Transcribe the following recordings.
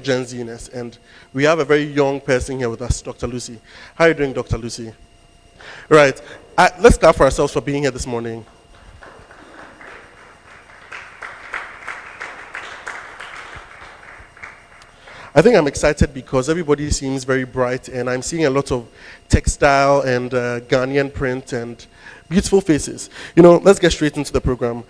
Gen Z-ness. And we have a very young person here with us, Dr. Lucy. How are you doing, Dr. Lucy? Right. Let's clap for ourselves for being here this morning. I think I'm excited because everybody seems very bright, and I'm seeing a lot of textile and Ghanaian print and beautiful faces. Let's get straight into the program.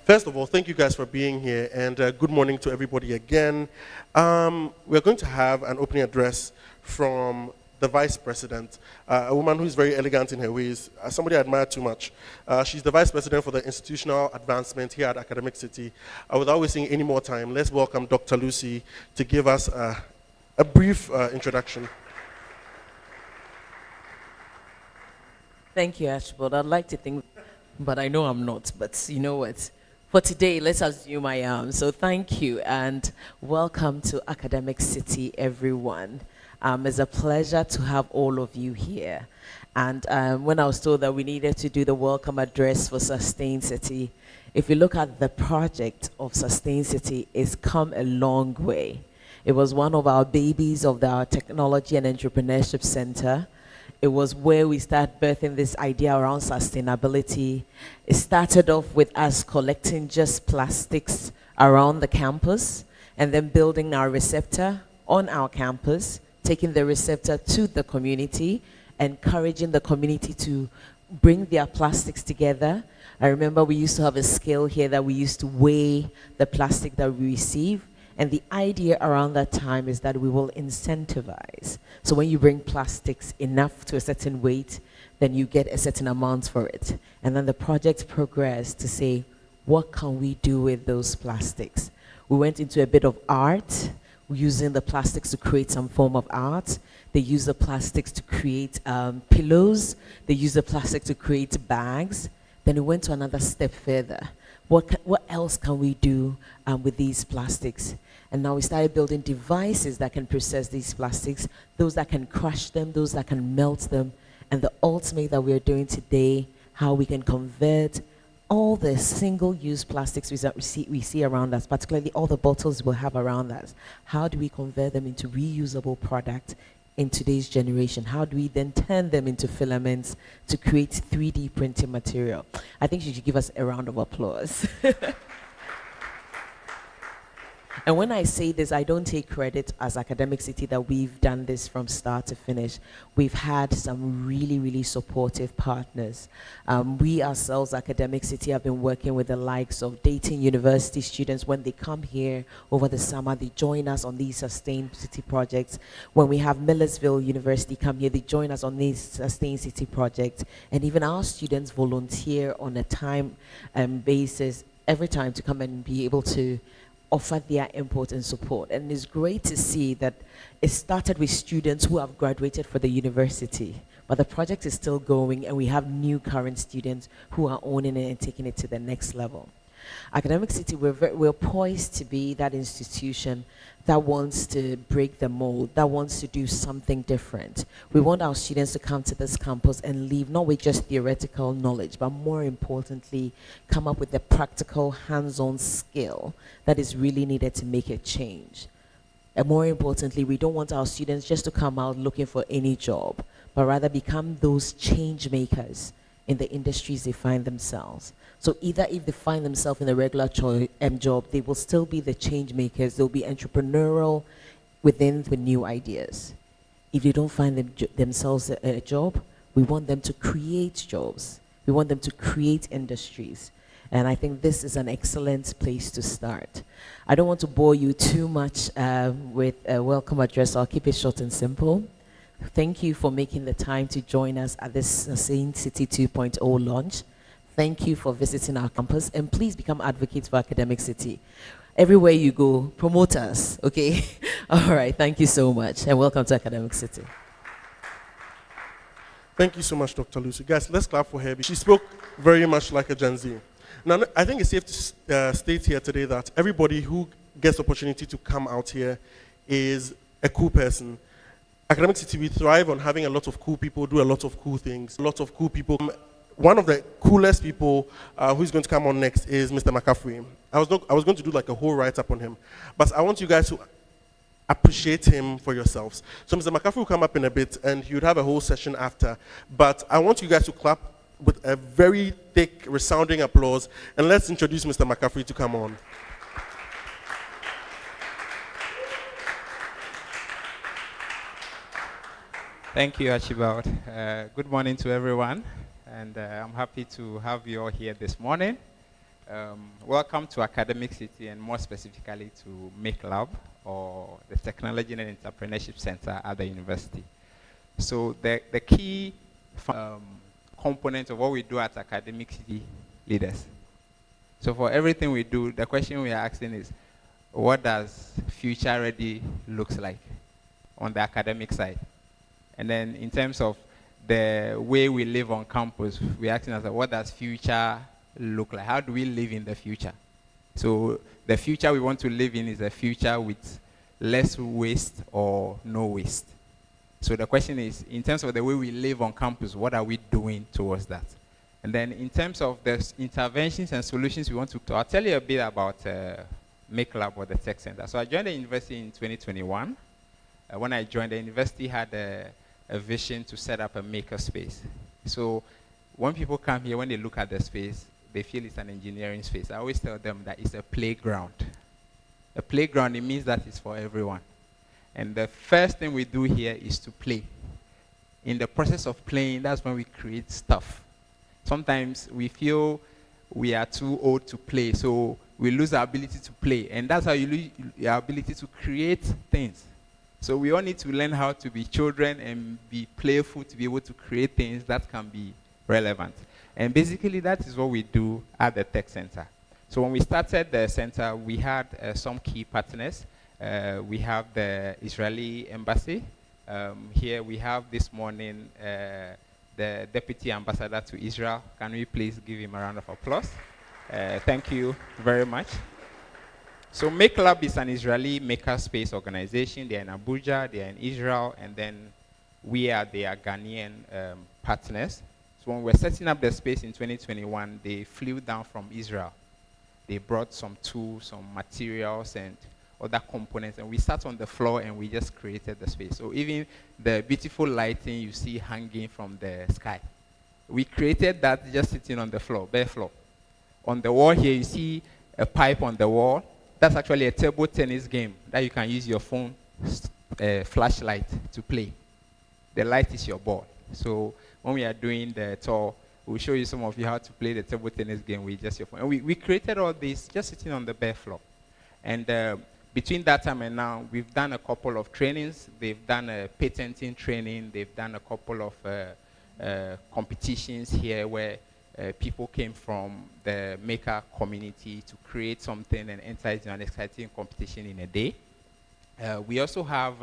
First of all, thank you guys for being here, and good morning to everybody again. We're going to have an opening address from the Vice President, a woman who's very elegant in her ways, somebody I admire too much. She's the Vice President for the Institutional Advancement here at Academic City. Without wasting any more time, let's welcome Dr. Lucy to give us a brief introduction. Thank you, Ashford. I'd like to think, but I know I'm not, but you know what? For today, let's assume I am. So thank you, and welcome to Academic City, everyone. It's a pleasure to have all of you here. And when I was told that we needed to do the welcome address for Sustain City, if you look at the project of Sustain City, it's come a long way. It was one of our babies of our Technology and Entrepreneurship Center. It was where we started birthing this idea around sustainability. It started off with us collecting just plastics around the campus and then building our receptor on our campus, taking the receptor to the community, encouraging the community to bring their plastics together. I remember we used to have a scale here that we used to weigh the plastic that we receive. And the idea around that time is that we will incentivize. So when you bring plastics enough to a certain weight, then you get a certain amount for it. And then the project progressed to say, what can we do with those plastics? We went into a bit of art, using the plastics to create some form of art. They use the plastics to create pillows. They use the plastic to create bags. Then we went to another step further. What else can we do with these plastics? And now we started building devices that can process these plastics, those that can crush them, those that can melt them, and the ultimate that we're doing today, how we can convert all the single-use plastics we see around us, particularly all the bottles we have around us. How do we convert them into reusable product in today's generation? How do we then turn them into filaments to create 3D printing material? I think you should give us a round of applause. And when I say this, I don't take credit as Academic City that we've done this from start to finish. We've had some really, really supportive partners. We ourselves, Academic City, have been working with the likes of Dayton University students. When they come here over the summer, they join us on these Sustain City projects. When we have Millersville University come here, they join us on these Sustain City projects. And even our students volunteer on a time basis every time to come and be able to offer their input and support. And it's great to see that it started with students who have graduated for the university, but the project is still going, and we have new current students who are owning it and taking it to the next level. Academic City, we're poised to be that institution that wants to break the mold, that wants to do something different. We want our students to come to this campus and leave not with just theoretical knowledge, but more importantly, come up with the practical hands-on skill that is really needed to make a change. And more importantly, we don't want our students just to come out looking for any job, but rather become those change makers in the industries they find themselves. So either if they find themselves in a regular job, they will still be the change makers. They'll be entrepreneurial within the new ideas. If they don't find themselves a job, we want them to create jobs. We want them to create industries. And I think this is an excellent place to start. I don't want to bore you too much with a welcome address. I'll keep it short and simple. Thank you for making the time to join us at this Sustain City 2.0 launch. Thank you for visiting our campus, and please become advocates for Academic City. Everywhere you go, promote us, okay? All right, thank you so much, and welcome to Academic City. Thank you so much, Dr. Lucy. Guys, let's clap for her. She spoke very much like a Gen Z. Now, I think it's safe to state here today that everybody who gets the opportunity to come out here is a cool person. Academic City, we thrive on having a lot of cool people do a lot of cool things, a lot of cool people. One of the coolest people who's going to come on next is Mr. McCaffrey. I was going to do like a whole write-up on him, but I want you guys to appreciate him for yourselves. So Mr. McCaffrey will come up in a bit, and you'd have a whole session after. But I want you guys to clap with a very thick, resounding applause, and let's introduce Mr. McCaffrey to come on. Thank you, Archibald. Good morning to everyone, and I'm happy to have you all here this morning. Welcome to Academic City, and more specifically to Make Lab, or the Technology and Entrepreneurship Center at the university. So the key component of what we do at Academic City leaders. So for everything we do, the question we are asking is, what does future ready looks like on the academic side? And then in terms of the way we live on campus, we're asking ourselves, what does future look like? How do we live in the future? So the future we want to live in is a future with less waste or no waste. So the question is, in terms of the way we live on campus, what are we doing towards that? And then in terms of the interventions and solutions we want to I'll tell you a bit about Make Lab or the Tech Center. So I joined the university in 2021. When I joined, the university had a vision to set up a maker space. So when people come here, when they look at the space, they feel it's an engineering space. I always tell them that it's a playground. A playground, it means that it's for everyone. And the first thing we do here is to play. In the process of playing, that's when we create stuff. Sometimes we feel we are too old to play, so we lose our ability to play. And that's how you lose your ability to create things. So we all need to learn how to be children and be playful to be able to create things that can be relevant. And basically, that is what we do at the Tech Center. So when we started the center, we had some key partners. We have the Israeli embassy. Here we have this morning the deputy ambassador to Israel. Can we please give him a round of applause? Thank you very much. So Make Lab is an Israeli makerspace organization. They're in Abuja, they're in Israel, and then we are their Ghanaian partners. So when we're setting up the space in 2021, they flew down from Israel. They brought some tools, some materials, and other components, and we sat on the floor and we just created the space. So even the beautiful lighting you see hanging from the sky, we created that just sitting on the floor, bare floor. On the wall here, you see a pipe on the wall. That's actually a table tennis game that you can use your phone flashlight to play. The light is your ball. So when we are doing the tour, we'll show you some of you how to play the table tennis game with just your phone. And we created all this just sitting on the bare floor. And between that time and now, we've done a couple of trainings. They've done a patenting training. They've done a couple of competitions here where people came from the maker community to create something and enter into an exciting competition in a day. We also have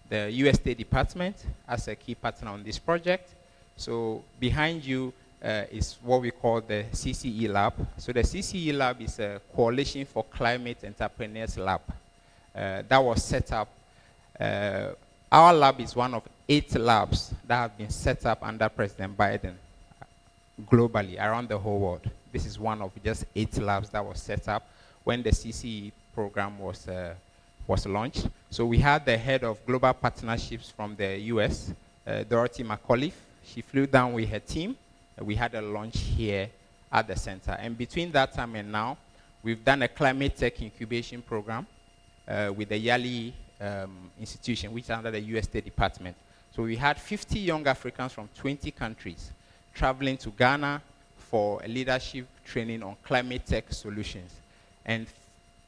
the US State Department as a key partner on this project. So behind you is what we call the CCE Lab. So the CCE Lab is a Coalition for Climate Entrepreneurs Lab that was set up. Our lab is one of 8 labs that have been set up under President Biden globally, around the whole world. This is one of just 8 labs that was set up when the CCE program was launched. So we had the head of global partnerships from the US, Dorothy McAuliffe. She flew down with her team. We had a launch here at the center. And between that time and now, we've done a climate tech incubation program with the Yali institution, which is under the US State Department. So we had 50 young Africans from 20 countries traveling to Ghana for a leadership training on climate tech solutions. And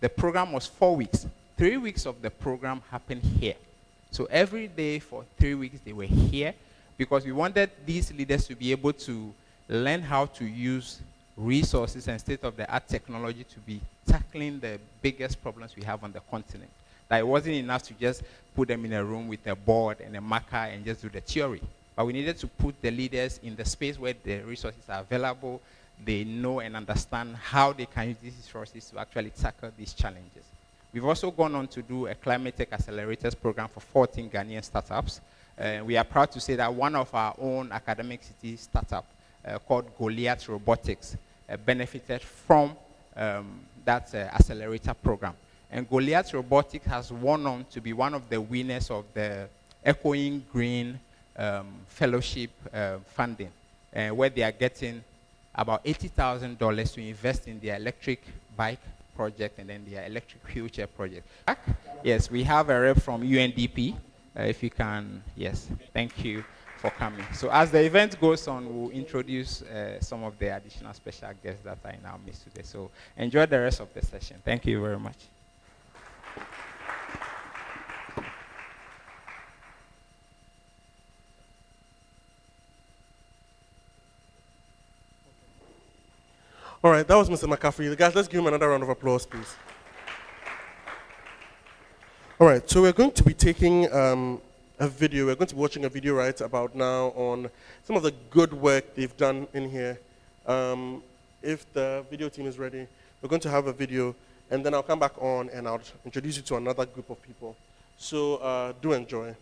the program was 4 weeks. 3 weeks of the program happened here. So every day for 3 weeks, they were here because we wanted these leaders to be able to learn how to use resources and state-of-the-art technology to be tackling the biggest problems we have on the continent. That it wasn't enough to just put them in a room with a board and a marker and just do the theory. But we needed to put the leaders in the space where the resources are available. They know and understand how they can use these resources to actually tackle these challenges. We've also gone on to do a climate tech accelerators program for 14 Ghanaian startups. We are proud to say that one of our own Academic City startup called Goliath Robotics benefited from that accelerator program. And Goliath Robotics has won on to be one of the winners of the Echoing Green Fellowship funding, where they are getting about $80,000 to invest in their electric bike project and then their electric wheelchair project. Yes, we have a rep from UNDP. If you can, yes, thank you for coming. So as the event goes on, we'll introduce some of the additional special guests that I now miss today. So enjoy the rest of the session. Thank you very much. All right, that was Mr. McCaffrey. Guys, let's give him another round of applause, please. All right, so we're going to be taking a video. We're going to be watching a video right about now on some of the good work they've done in here. If the video team is ready, we're going to have a video, and then I'll come back on and I'll introduce you to another group of people. So do enjoy.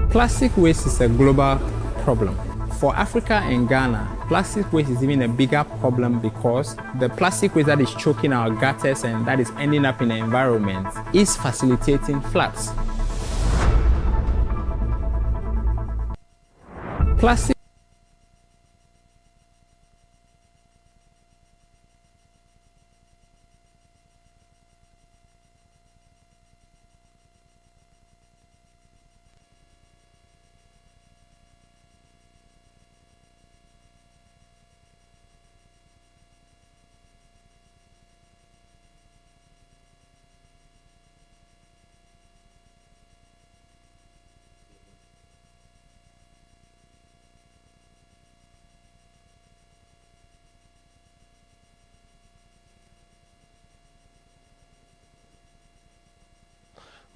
Plastic waste is a global problem. For Africa and Ghana, plastic waste is even a bigger problem because the plastic waste that is choking our gutters and that is ending up in the environment is facilitating floods. Plastic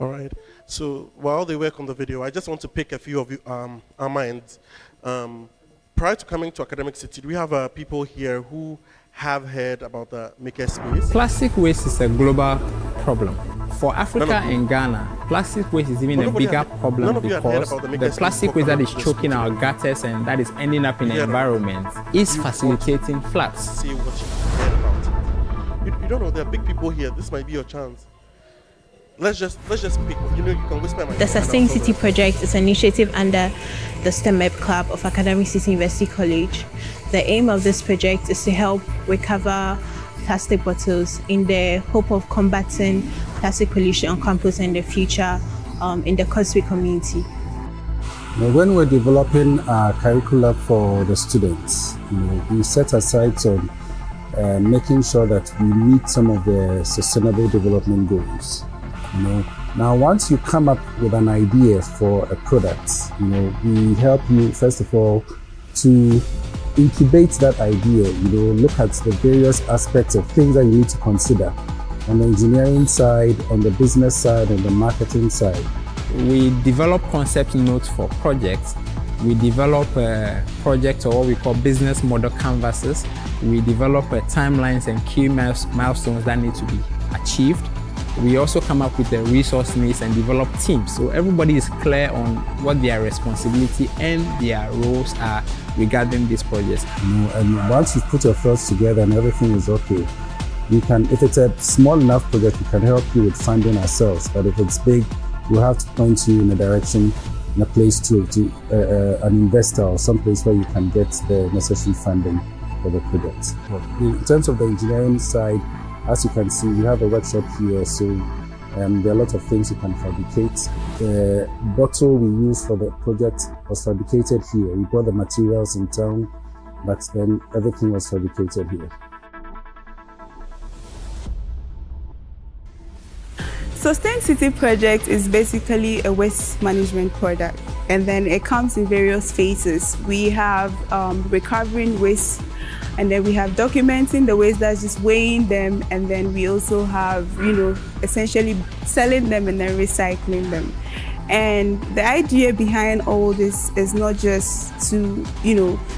All right. So while they work on the video, I just want to pick a few of you, our minds. Prior to coming to Academic City, we have people here who have heard about the makerspace. Plastic waste is a global problem. For Africa and Ghana, plastic waste is even a bigger problem because the plastic waste that is choking our gutters and that is ending up in the environment is facilitating floods. See what you heard about it. You don't know, there are big people here. This might be your chance. Let's just pick. You know, you can whisper my. The Sustain City project is an initiative under the STEM Club of Academic City University College. The aim of this project is to help recover plastic bottles in the hope of combating plastic pollution on campus in the future in the Causeway community. When we're developing our curricula for the students, we set aside on making sure that we meet some of the sustainable development goals. Now once you come up with an idea for a product, we help you first of all to incubate that idea, look at the various aspects of things that you need to consider on the engineering side, on the business side, and the marketing side. We develop concept notes for projects. We develop projects or what we call business model canvases. We develop timelines and key milestones that need to be achieved. We also come up with the resource needs and develop teams. So everybody is clear on what their responsibility and their roles are regarding these projects. And once you put your thoughts together and everything is okay, you can, if it's a small enough project, we can help you with funding ourselves. But if it's big, we'll have to point you in a direction, in a place to an investor or someplace where you can get the necessary funding for the project. In terms of the engineering side, as you can see, we have a workshop here, so there are a lot of things you can fabricate. The bottle we use for the project was fabricated here. We brought the materials in town, but then everything was fabricated here. Sustain City project is basically a waste management product, and then it comes in various phases. We have recovering waste And then we have documenting the waste, that's just weighing them. And then we also have, essentially selling them and then recycling them. And the idea behind all this is not just to,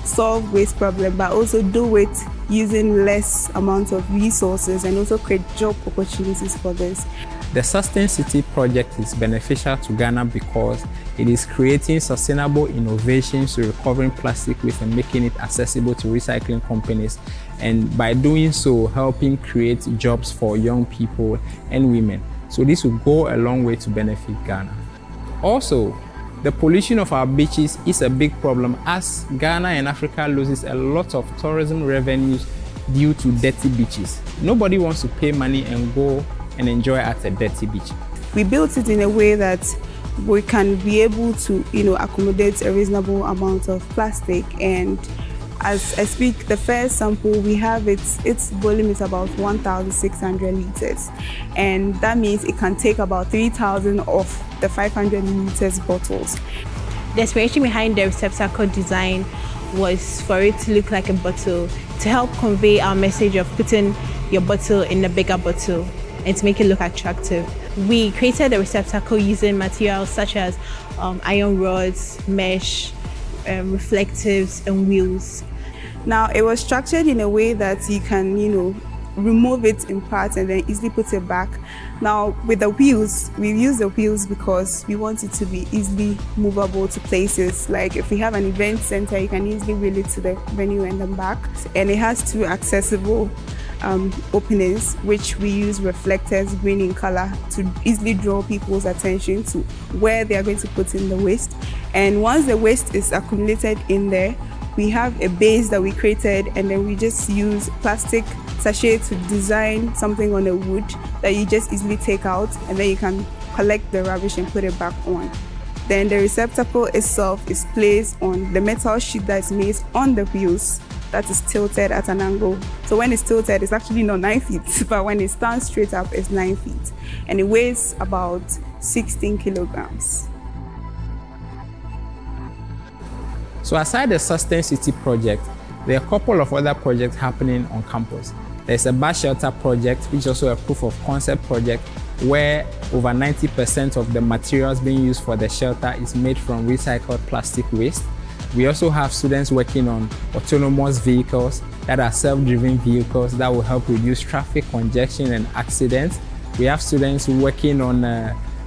solve waste problem, but also do it using less amount of resources and also create job opportunities for this. The ACity project is beneficial to Ghana because it is creating sustainable innovations to recovering plastic waste and making it accessible to recycling companies, and by doing so, helping create jobs for young people and women. So this will go a long way to benefit Ghana. Also, the pollution of our beaches is a big problem as Ghana and Africa loses a lot of tourism revenues due to dirty beaches. Nobody wants to pay money and go and enjoy at a dirty beach. We built it in a way that we can be able to, accommodate a reasonable amount of plastic. And as I speak, the first sample we have, its volume is about 1,600 liters. And that means it can take about 3,000 of the 500 liters bottles. The inspiration behind the receptacle design was for it to look like a bottle, to help convey our message of putting your bottle in a bigger bottle and to make it look attractive. We created a receptacle using materials such as iron rods, mesh, reflectives, and wheels. Now, it was structured in a way that you can, remove it in parts and then easily put it back. Now, with the wheels, we use the wheels because we want it to be easily movable to places. Like if we have an event center, you can easily wheel it to the venue and then back. And it has two accessible openings, which we use reflectors, green in color, to easily draw people's attention to where they are going to put in the waste. And once the waste is accumulated in there, we have a base that we created, and then we just use plastic sachet to design something on a wood that you just easily take out, and then you can collect the rubbish and put it back on. Then the receptacle itself is placed on the metal sheet that is made on the wheels that is tilted at an angle. So when it's tilted, it's actually not 9 feet, but when it stands straight up, it's 9 feet. And it weighs about 16 kilograms. So aside the ACity project, there are a couple of other projects happening on campus. There's a bus shelter project, which is also a proof of concept project, where over 90% of the materials being used for the shelter is made from recycled plastic waste. We also have students working on autonomous vehicles that are self-driven vehicles that will help reduce traffic congestion and accidents. We have students working on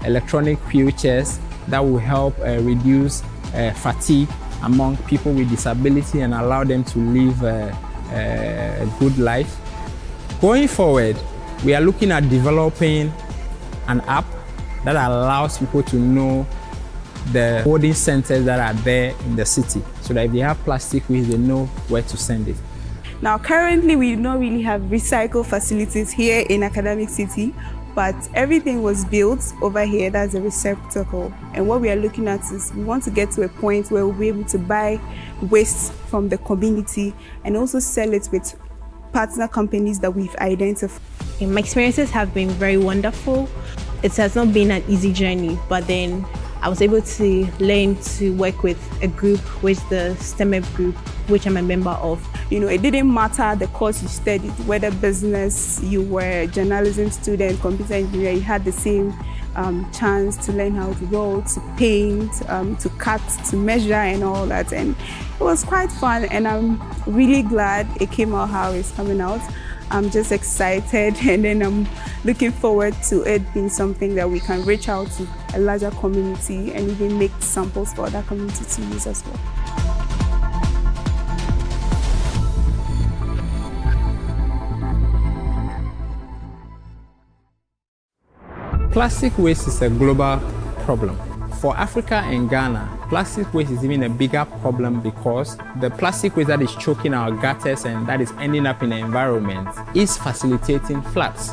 electronic wheelchairs that will help reduce fatigue among people with disability and allow them to live a good life. Going forward, we are looking at developing an app that allows people to know the holding centers that are there in the city, so that if they have plastic waste, they know where to send it. Now, currently, we don't really have recycle facilities here in Academic City, but everything was built over here. That's a receptacle. And what we are looking at is we want to get to a point where we'll be able to buy waste from the community and also sell it with partner companies that we've identified. My experiences have been very wonderful. It has not been an easy journey, but then I was able to learn to work with a group, which is the STEMEP group, which I'm a member of. It didn't matter the course you studied, whether business, you were a journalism student, computer engineer, you had the same chance to learn how to draw, to paint, to cut, to measure and all that. And it was quite fun, and I'm really glad it came out how it's coming out. I'm just excited, and then I'm looking forward to it being something that we can reach out to a larger community and even make samples for other communities to use as well. Plastic waste is a global problem. For Africa and Ghana, plastic waste is even a bigger problem because the plastic waste that is choking our gutters and that is ending up in the environment is facilitating floods.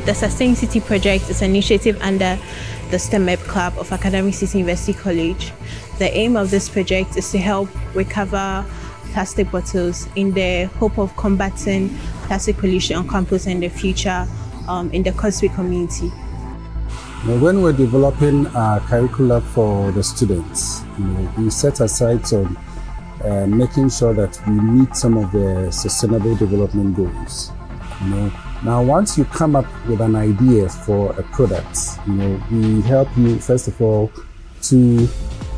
The Sustain City project is an initiative under the STEMEP Club of Academic City University College. The aim of this project is to help recover plastic bottles in the hope of combating plastic pollution on campus in the future in the Causeway community. When we're developing a curricula for the students, we set aside on making sure that we meet some of the sustainable development goals. Now, once you come up with an idea for a product, we help you first of all to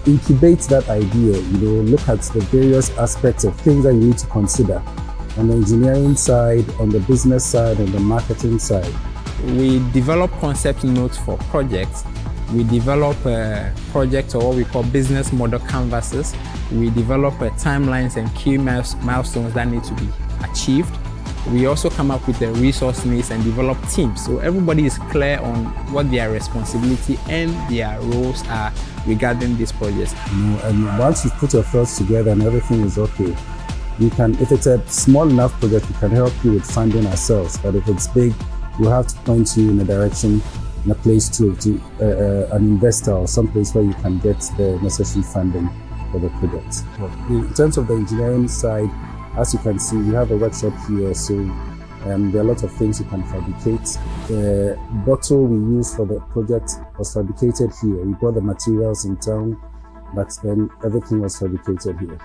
incubate that idea. Look at the various aspects of things that you need to consider on the engineering side, on the business side, on the marketing side. We develop concept notes for projects. We develop projects or what we call business model canvases. We develop timelines and key milestones that need to be achieved. We also come up with the resource needs and develop teams. So everybody is clear on what their responsibility and their roles are regarding these projects. And once you've put your thoughts together and everything is okay, you can, if it's a small enough project, we can help you with funding ourselves. But if it's big, we'll have to point you in a direction, in a place to an investor or someplace where you can get the necessary funding for the project. In terms of the engineering side, as you can see, we have a workshop here, so there are a lot of things you can fabricate. The bottle we use for the project was fabricated here. We bought the materials in town, but then everything was fabricated here.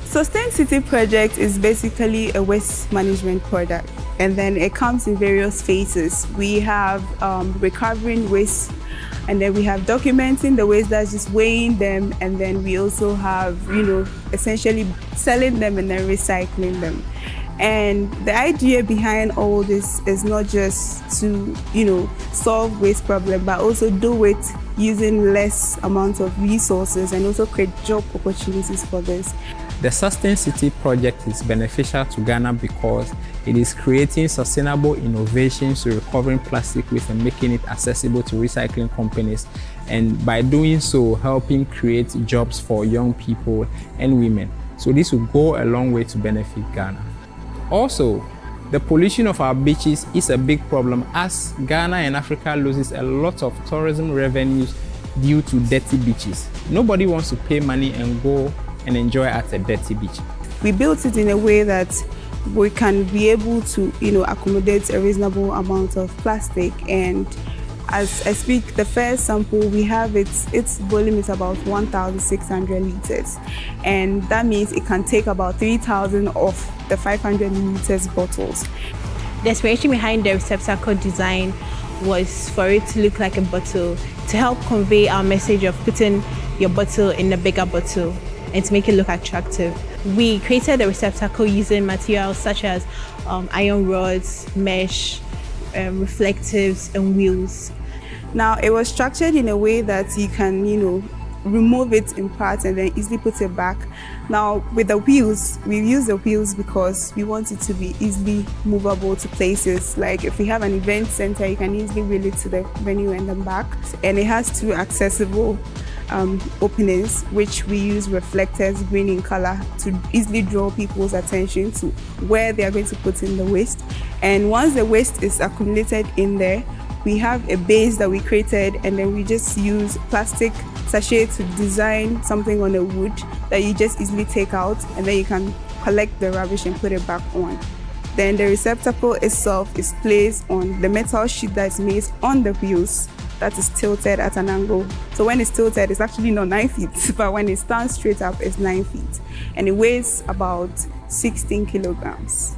Sustain City project is basically a waste management product, and then it comes in various phases. We have recovering waste, and then we have documenting the waste, that's just weighing them, and then we also have, essentially selling them and then recycling them. And the idea behind all this is not just to, solve waste problem, but also do it using less amount of resources and also create job opportunities for this. The Sustain City project is beneficial to Ghana because it is creating sustainable innovations to recovering plastic waste and making it accessible to recycling companies, and by doing so, helping create jobs for young people and women. So this will go a long way to benefit Ghana. Also, the pollution of our beaches is a big problem, as Ghana and Africa loses a lot of tourism revenues due to dirty beaches. Nobody wants to pay money and go and enjoy at a dirty beach. We built it in a way that we can be able to, accommodate a reasonable amount of plastic. And as I speak, the first sample we have, its volume is about 1,600 liters, and that means it can take about 3,000 of the 500 liters bottles. The inspiration behind the receptacle design was for it to look like a bottle, to help convey our message of putting your bottle in a bigger bottle and to make it look attractive. We created the receptacle using materials such as iron rods, mesh, reflectives, and wheels. Now, it was structured in a way that you can, remove it in parts and then easily put it back. Now, with the wheels, we use the wheels because we want it to be easily movable to places. Like if we have an event center, you can easily wheel it to the venue and then back. And it has two accessible openings, which we use reflectors green in color to easily draw people's attention to where they are going to put in the waste. And once the waste is accumulated in there, we have a base that we created, and then we just use plastic sachet to design something on a wood that you just easily take out, and then you can collect the rubbish and put it back on. Then the receptacle itself is placed on the metal sheet that is made on the wheels that is tilted at an angle. So when it's tilted, it's actually not 9 feet, but when it stands straight up, it's 9 feet. And it weighs about 16 kilograms.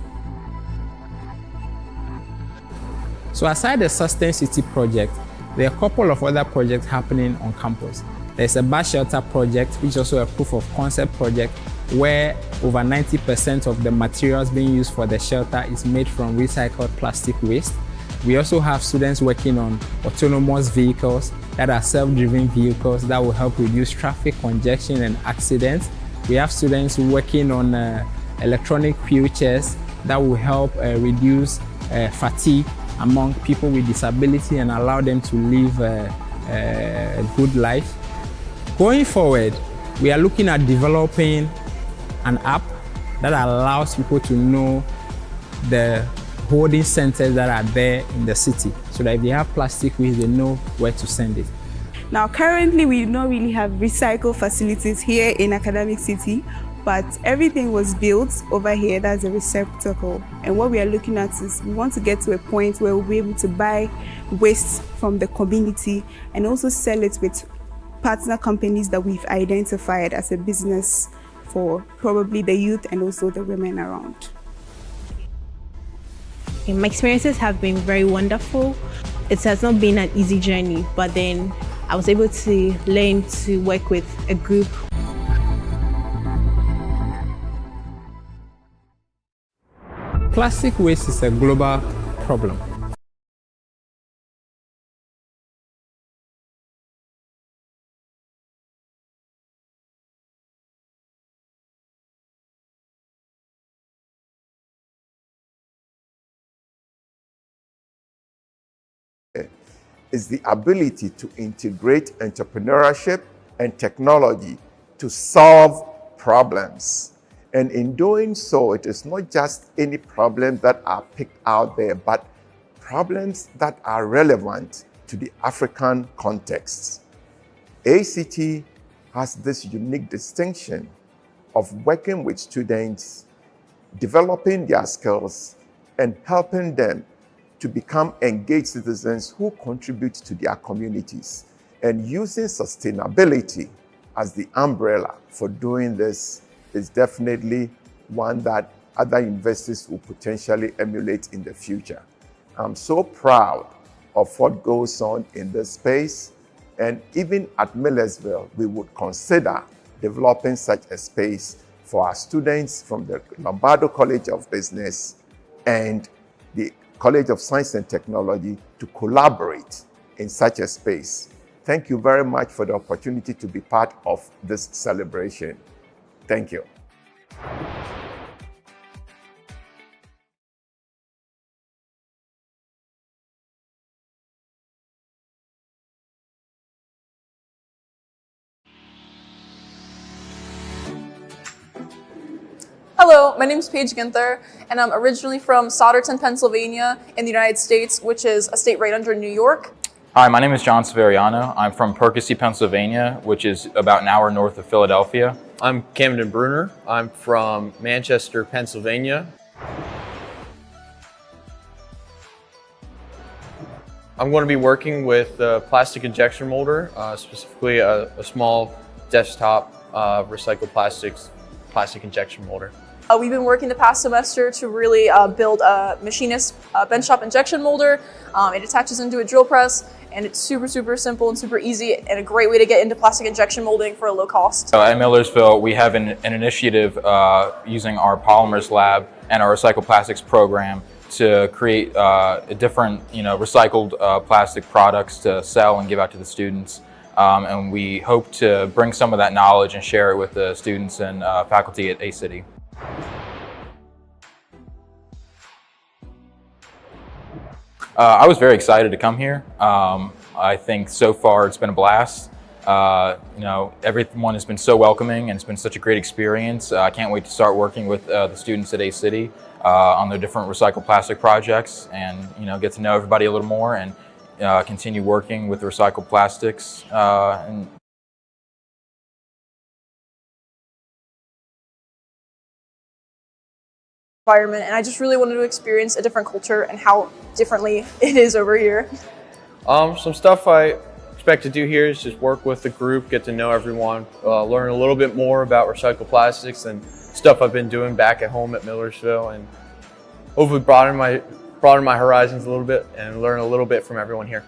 So aside the Sustain City project, there are a couple of other projects happening on campus. There's a bus shelter project, which is also a proof of concept project, where over 90% of the materials being used for the shelter is made from recycled plastic waste. We also have students working on autonomous vehicles that are self-driven vehicles that will help reduce traffic congestion and accidents. We have students working on electronic wheelchairs that will help reduce fatigue among people with disability and allow them to live a good life. Going forward, we are looking at developing an app that allows people to know the holding centers that are there in the city, so that if they have plastic waste, they know where to send it. Now, currently, we don't really have recycle facilities here in Academic City, But everything was built over here. That's a receptacle. And what we are looking at is we want to get to a point where we'll be able to buy waste from the community and also sell it with partner companies that we've identified as a business for probably the youth and also the women around. My experiences have been very wonderful. It has not been an easy journey, but then I was able to learn to work with a group. Plastic waste is a global problem. Is the ability to integrate entrepreneurship and technology to solve problems. And in doing so, it is not just any problems that are picked out there, but problems that are relevant to the African context. ACity has this unique distinction of working with students, developing their skills, and helping them to become engaged citizens who contribute to their communities, and using sustainability as the umbrella for doing this is definitely one that other universities will potentially emulate in the future. I'm so proud of what goes on in this space, and even at Millersville, we would consider developing such a space for our students from the Lombardo College of Business and the College of Science and Technology to collaborate in such a space. Thank you very much for the opportunity to be part of this celebration. Thank you. Hello, my name is Paige Ginther, and I'm originally from Solderton, Pennsylvania in the United States, which is a state right under New York. Hi, my name is John Severiano. I'm from Percy, Pennsylvania, which is about an hour north of Philadelphia. I'm Camden Bruner. I'm from Manchester, Pennsylvania. I'm going to be working with a plastic injection molder, specifically a small desktop recycled plastic injection molder. We've been working the past semester to really build a machinist benchtop injection molder. It attaches into a drill press, and it's super, super simple and super easy, and a great way to get into plastic injection molding for a low cost. At Millersville, we have an initiative using our polymers lab and our recycled plastics program to create different, recycled plastic products to sell and give out to the students. And we hope to bring some of that knowledge and share it with the students and faculty at ACity. I was very excited to come here. I think so far it's been a blast. Everyone has been so welcoming, and it's been such a great experience. I can't wait to start working with the students at ACity on their different recycled plastic projects, and get to know everybody a little more, and continue working with recycled plastics. Environment, and I just really wanted to experience a different culture and how differently it is over here. Some stuff I expect to do here is just work with the group, get to know everyone, learn a little bit more about recycled plastics and stuff I've been doing back at home at Millersville, and hopefully broaden my horizons a little bit and learn a little bit from everyone here.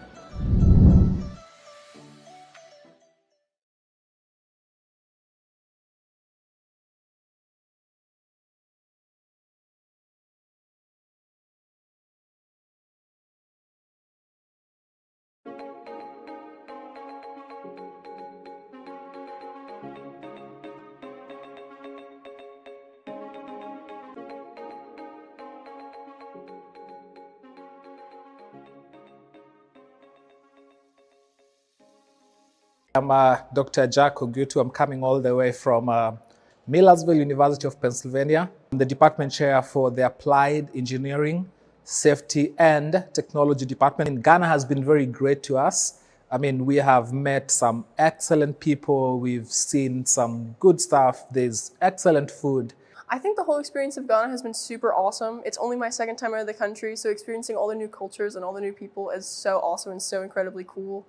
I'm Dr. Jack Ogutu. I'm coming all the way from Millersville, University of Pennsylvania. I'm the department chair for the Applied Engineering, Safety and Technology Department. And Ghana has been very great to us. I mean, we have met some excellent people. We've seen some good stuff. There's excellent food. I think the whole experience of Ghana has been super awesome. It's only my second time out of the country, so experiencing all the new cultures and all the new people is so awesome and so incredibly cool.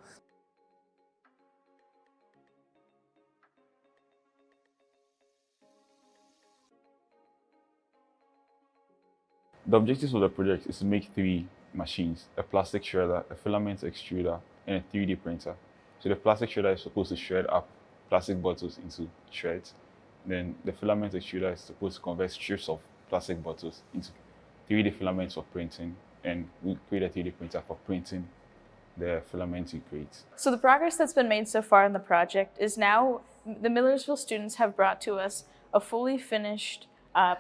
The objectives of the project is to make 3 machines: a plastic shredder, a filament extruder, and a 3D printer. So the plastic shredder is supposed to shred up plastic bottles into shreds. Then the filament extruder is supposed to convert strips of plastic bottles into 3D filaments for printing, and we create a 3D printer for printing the filaments you create. So the progress that's been made so far in the project is now the Millersville students have brought to us a fully finished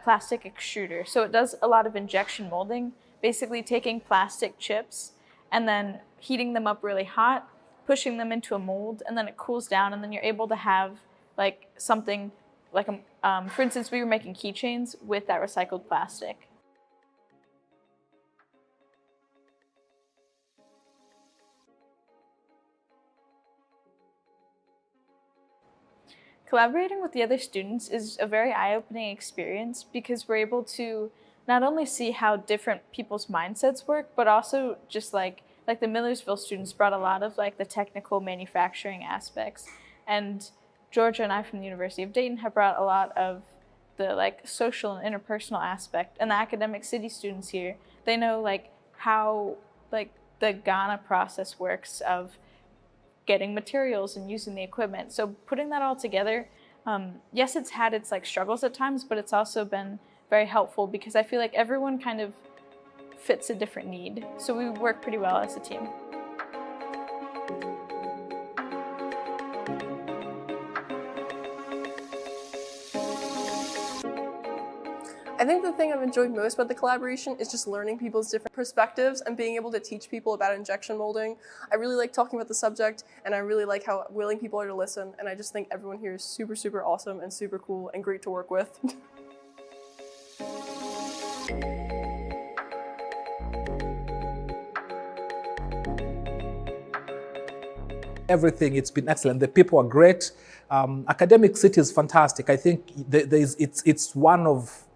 plastic extruder. So it does a lot of injection molding, basically taking plastic chips and then heating them up really hot, pushing them into a mold, and then it cools down, and then you're able to have like something like, for instance, we were making keychains with that recycled plastic. Collaborating with the other students is a very eye-opening experience because we're able to not only see how different people's mindsets work, but also just like the Millersville students brought a lot of like the technical manufacturing aspects. And Georgia and I from the University of Dayton have brought a lot of the like social and interpersonal aspect. And the academic city students here, they know like how like the Ghana process works of getting materials and using the equipment. So putting that all together, yes, it's had its like struggles at times, but it's also been very helpful because I feel like everyone kind of fits a different need. So we work pretty well as a team. I think the thing I've enjoyed most about the collaboration is just learning people's different perspectives and being able to teach people about injection molding. I really like talking about the subject, and I really like how willing people are to listen, and I just think everyone here is super, super awesome and super cool and great to work with. Everything, it's been excellent. The people are great. Academic City is fantastic. I think it's one of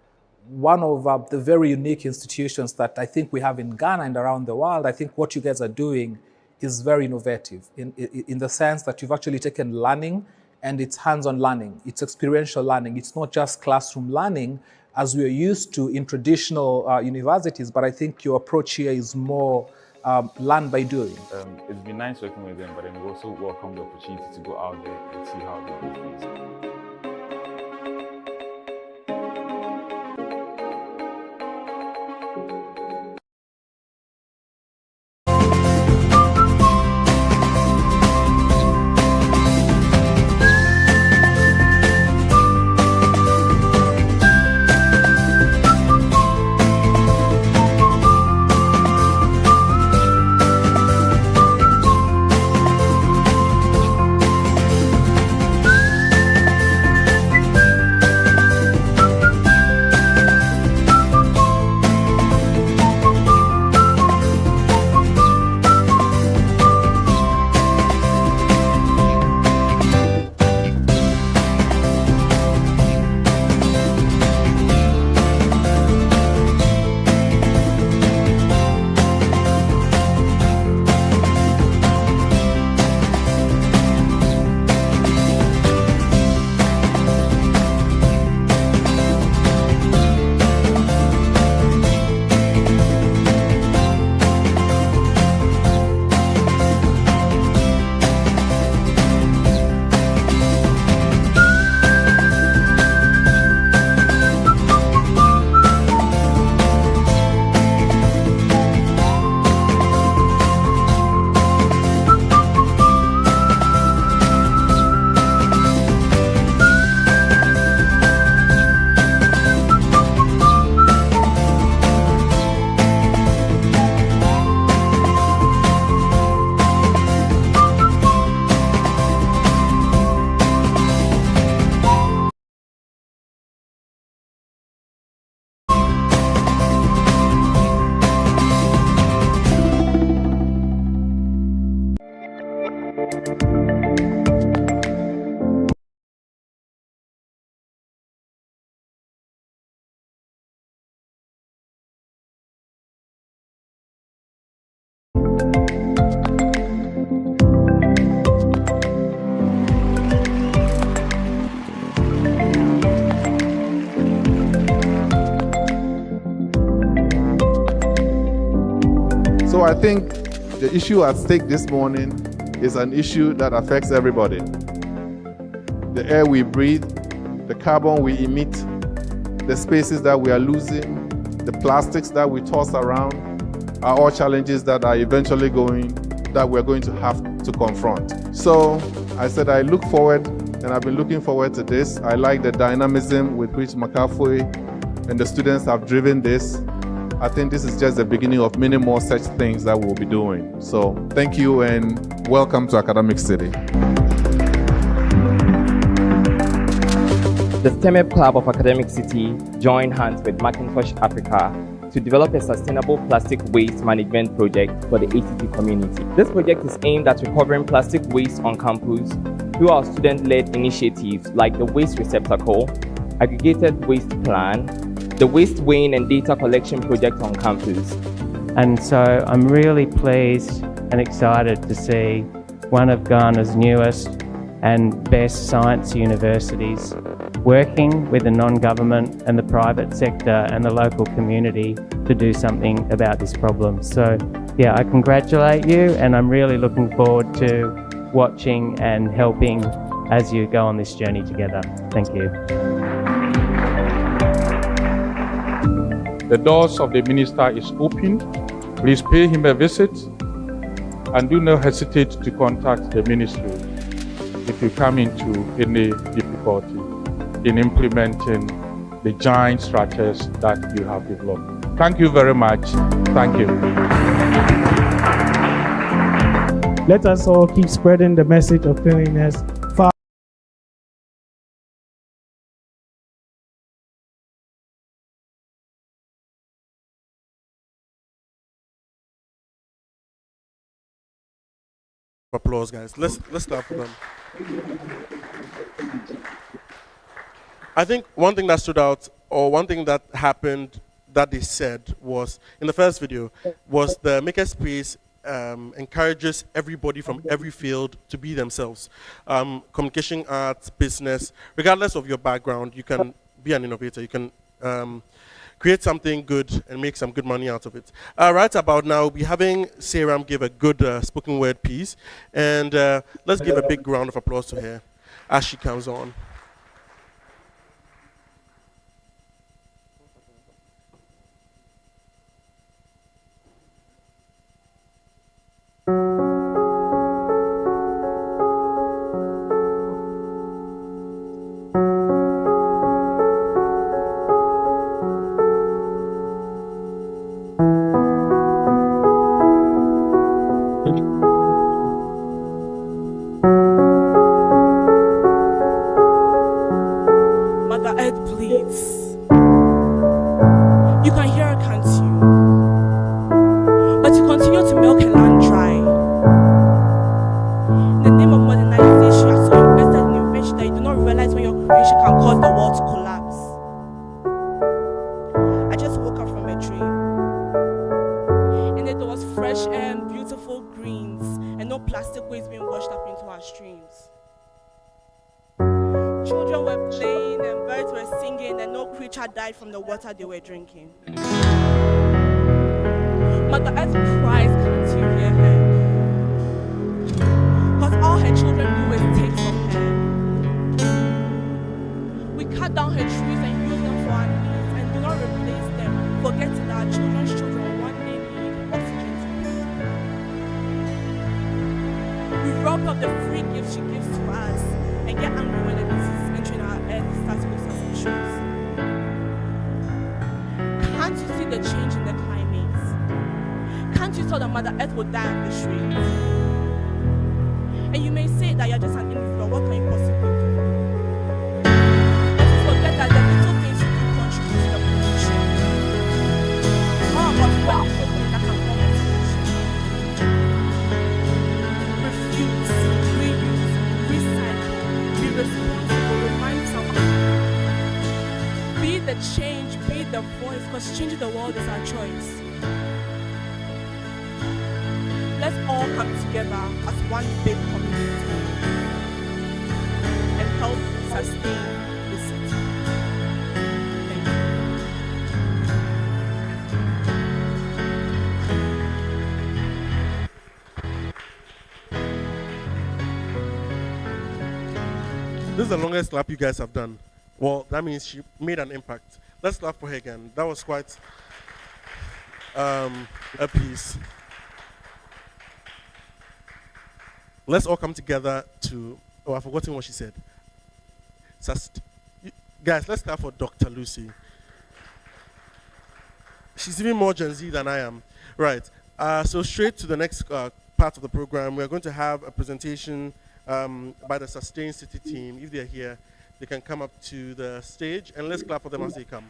the very unique institutions that I think we have in Ghana and around the world. I think what you guys are doing is very innovative in the sense that you've actually taken learning and it's hands-on learning, it's experiential learning. It's not just classroom learning as we are used to in traditional universities, but I think your approach here is more learn by doing. It's been nice working with them, but then we also welcome the opportunity to go out there and see how they do things. So I think the issue at stake this morning is an issue that affects everybody. The air we breathe, the carbon we emit, the spaces that we are losing, the plastics that we toss around are all challenges that are eventually we're going to have to confront. So I said I look forward, and I've been looking forward to this. I like the dynamism with which Makafui and the students have driven this. I think this is just the beginning of many more such things that we'll be doing. So thank you and welcome to Academic City. The STEM Club of Academic City joined hands with Macintosh Africa to develop a sustainable plastic waste management project for the ACity community. This project is aimed at recovering plastic waste on campus through our student-led initiatives like the waste receptacle, aggregated waste plan, the waste weighing and data collection project on campus. And so I'm really pleased and excited to see one of Ghana's newest and best science universities working with the non-government and the private sector and the local community to do something about this problem. So yeah, I congratulate you, and I'm really looking forward to watching and helping as you go on this journey together. Thank you. The doors of the minister is open. Please pay him a visit and do not hesitate to contact the ministry if you come into any difficulty in implementing the giant strategies that you have developed. Thank you very much. Thank you. Let us all keep spreading the message of cleanliness far. Applause, guys. Let's start with them. I think one thing that stood out, or one thing that happened that they said was, in the first video, was the Makerspace encourages everybody from every field to be themselves. Communication, arts, business, regardless of your background, you can be an innovator. You can create something good and make some good money out of it. Right about now, we'll be having Seram give a good spoken word piece. And let's give a big round of applause to her as she comes on. From the water they were drinking. Mother Earth cries, can't you hear her? Because all her children do is take from her. We cut down her trees and use them for our needs and do not replace them, forgetting that our children's children one day need oxygen to breathe. We rob up the free gifts she gives to us and get angry when the disease entering our earth starts to cause us issues. Can't you see the change in the climate? Can't you tell that Mother Earth will die on the streets? And you may say that you're just an individual, what can you possibly do? And you forget that the little things you do contribute to the pollution. How about when you open that can come and refuse the change, be the voice, because changing the world is our choice. Let's all come together as one big community and help sustain the city. Thank This is the longest clap you guys have done. Well, that means she made an impact. Let's clap for her again. That was quite a piece. Let's all come together to. Oh, I've forgotten what she said. Guys, let's clap for Dr. Lucy. She's even more Gen Z than I am. Right. So straight to the next part of the program, we're going to have a presentation by the Sustain City team. If they're here, they can come up to the stage, and let's clap for them as they come.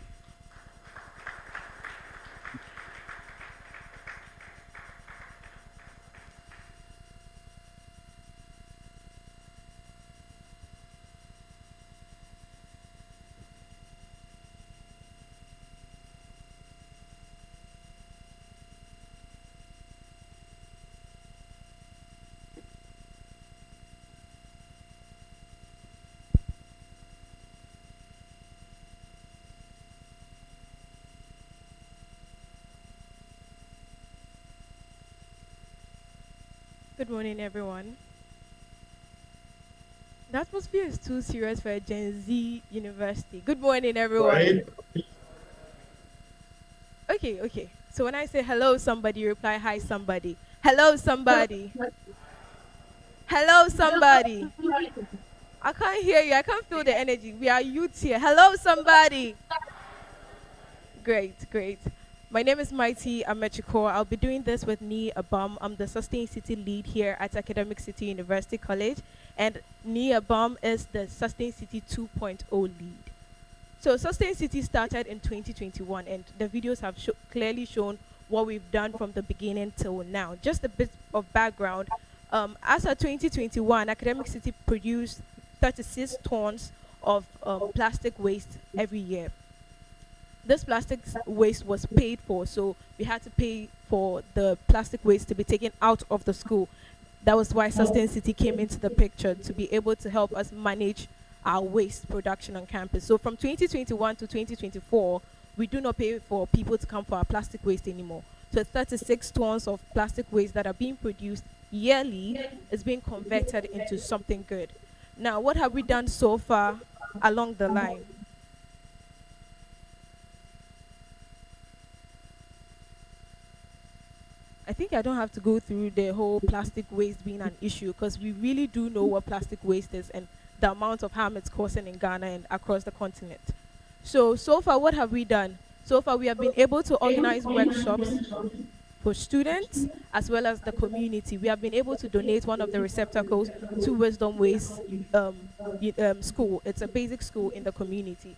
Good morning, everyone. The atmosphere is too serious for a Gen Z university. Good morning, everyone. Okay. So when I say hello, somebody, you reply hi, somebody. Hello, somebody. Hello, somebody. I can't hear you. I can't feel the energy. We are youth here. Hello, somebody. Great. My name is Mighty Amechiko. I'll be doing this with Ni Abam. I'm the Sustain City lead here at Academic City University College, and Ni Abam is the Sustain City 2.0 lead. So Sustain City started in 2021, and the videos have clearly shown what we've done from the beginning till now. Just a bit of background. As of 2021, Academic City produced 36 tons of plastic waste every year. This plastic waste was paid for, so we had to pay for the plastic waste to be taken out of the school. That was why Sustain City came into the picture, to be able to help us manage our waste production on campus. So from 2021 to 2024, we do not pay for people to come for our plastic waste anymore. So 36 tons of plastic waste that are being produced yearly is being converted into something good. Now, what have we done so far along the line? I think I don't have to go through the whole plastic waste being an issue, because we really do know what plastic waste is and the amount of harm it's causing in Ghana and across the continent. So far, what have we done? So far, we have been able to organize workshops for students as well as the community. We have been able to donate one of the receptacles to Wisdom Ways school. It's a basic school in the community.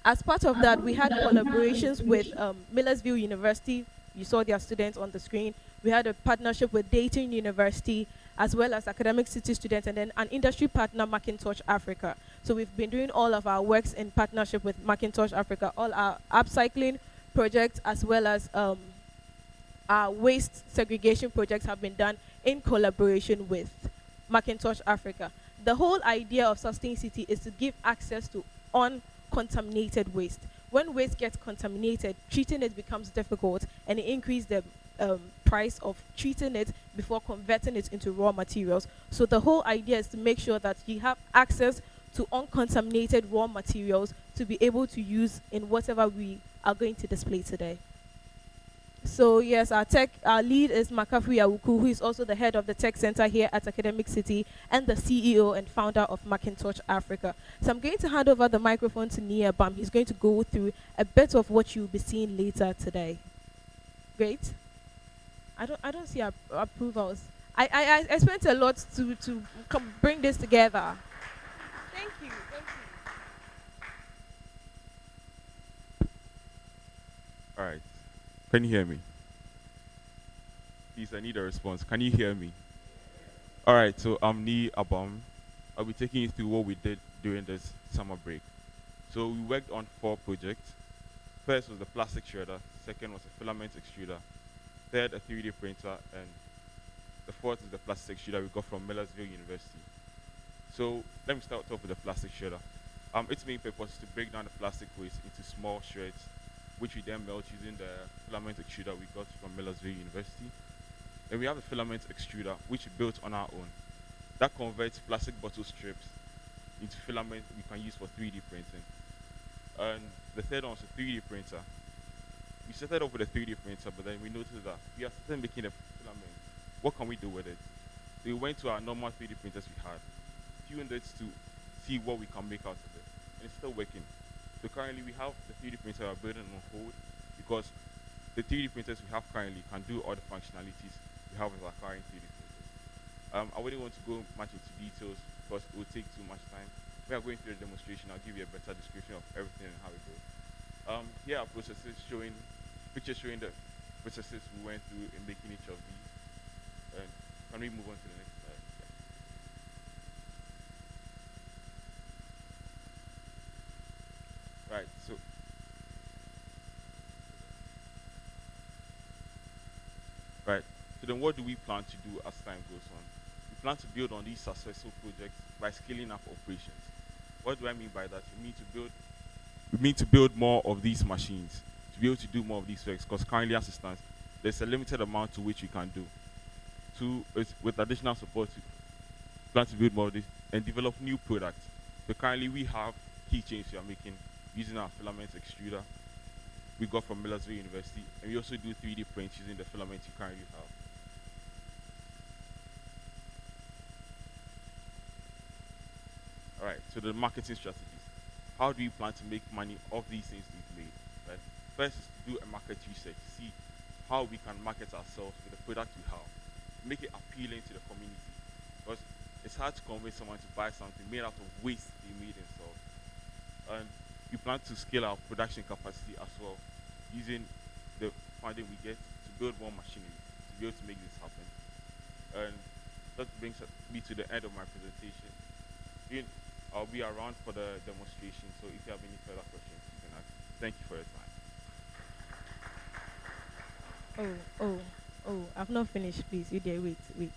As part of that, we had collaborations with Millersville University. You saw their students on the screen. We had a partnership with Dayton University, as well as Academic City students, and then an industry partner, Macintosh Africa. So we've been doing all of our works in partnership with Macintosh Africa, all our upcycling projects, as well as our waste segregation projects have been done in collaboration with Macintosh Africa. The whole idea of Sustain City is to give access to uncontaminated waste. When waste gets contaminated, treating it becomes difficult, and it increases the price of treating it before converting it into raw materials. So the whole idea is to make sure that you have access to uncontaminated raw materials to be able to use in whatever we are going to display today. So yes, our lead is Makafui Awuku, who is also the head of the tech center here at Academic City and the CEO and founder of Macintosh Africa. So I'm going to hand over the microphone to Nia Bam. He's going to go through a bit of what you'll be seeing later today. Great. I don't see approvals. I spent a lot to bring this together. Thank you. All right. Can you hear me? Please, I need a response. Can you hear me? All right, so I'm Ni Abam. I'll be taking you through what we did during this summer break. So we worked on 4 projects. First was the plastic shredder, second was a filament extruder, third a 3D printer, and the fourth is the plastic extruder we got from Millersville University. So let me start off with the plastic shredder. Its main purpose is to break down the plastic waste into small shreds, which we then melt using the filament extruder we got from Millersville University. Then we have the filament extruder, which we built on our own. That converts plastic bottle strips into filament we can use for 3D printing. And the third one was a 3D printer. We started off with a 3D printer, but then we noticed that we are still making a filament. What can we do with it? So we went to our normal 3D printers we had, tuned it to see what we can make out of it. And it's still working. So currently we have the 3D printer we're building on hold because the 3D printers we have currently can do all the functionalities we have with our current 3D printers. I wouldn't want to go much into details because it would take too much time. We are going through the demonstration. I'll give you a better description of everything and how it goes. Here are processes showing, pictures showing the processes we went through in making each of these. And can we move on to the next slide? Yeah. Right, so then what do we plan to do as time goes on? We plan to build on these successful projects by scaling up operations. What do I mean by that? We mean to build more of these machines, to be able to do more of these works, because currently as it stands, there's a limited amount to which we can do. With additional support, we plan to build more of this and develop new products. So currently we have keychains we are making using our filament extruder we got from Millersville University, and we also do 3D prints using the filament you currently have. Alright, so the marketing strategies. How do you plan to make money off these things we've made? Right? First is to do a market research, see how we can market ourselves with the product we have, make it appealing to the community. Because it's hard to convince someone to buy something made out of waste they made themselves. And we plan to scale our production capacity as well, using the funding we get to build more machinery to be able to make this happen. And that brings me to the end of my presentation. I'll be around for the demonstration, so if you have any further questions, you can ask. Thank you for your time. I've not finished, please. You there, wait.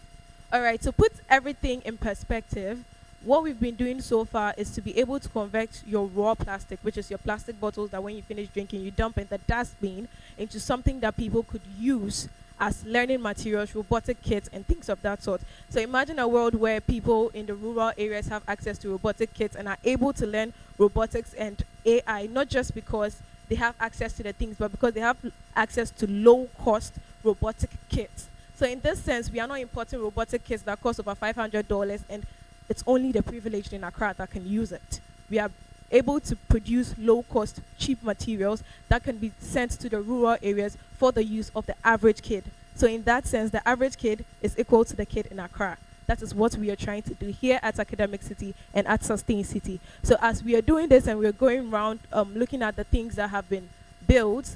All right, to put everything in perspective, what we've been doing so far is to be able to convert your raw plastic, which is your plastic bottles that when you finish drinking, you dump in the dustbin, into something that people could use as learning materials, robotic kits, and things of that sort. So imagine a world where people in the rural areas have access to robotic kits and are able to learn robotics and AI, not just because they have access to the things, but because they have access to low-cost robotic kits. So in this sense, we are not importing robotic kits that cost over $500, and it's only the privileged in Accra that can use it. We are able to produce low-cost, cheap materials that can be sent to the rural areas for the use of the average kid. So in that sense, the average kid is equal to the kid in Accra. That is what we are trying to do here at Academic City and at Sustain City. So as we are doing this and we're going around looking at the things that have been built,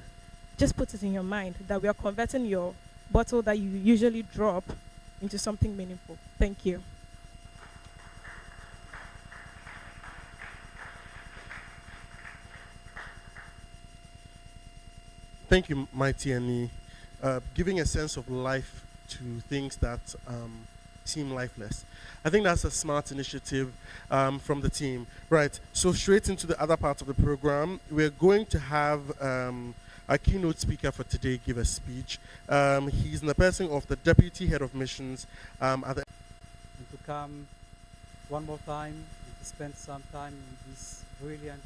just put it in your mind that we are converting your bottle that you usually drop into something meaningful. Thank you. Thank you, Mighty Annie. Giving a sense of life to things that seem lifeless. I think that's a smart initiative from the team. Right, so straight into the other part of the program, we're going to have our keynote speaker for today give a speech. He's in the person of the Deputy Head of Missions at the... And to come one more time and to spend some time with these brilliant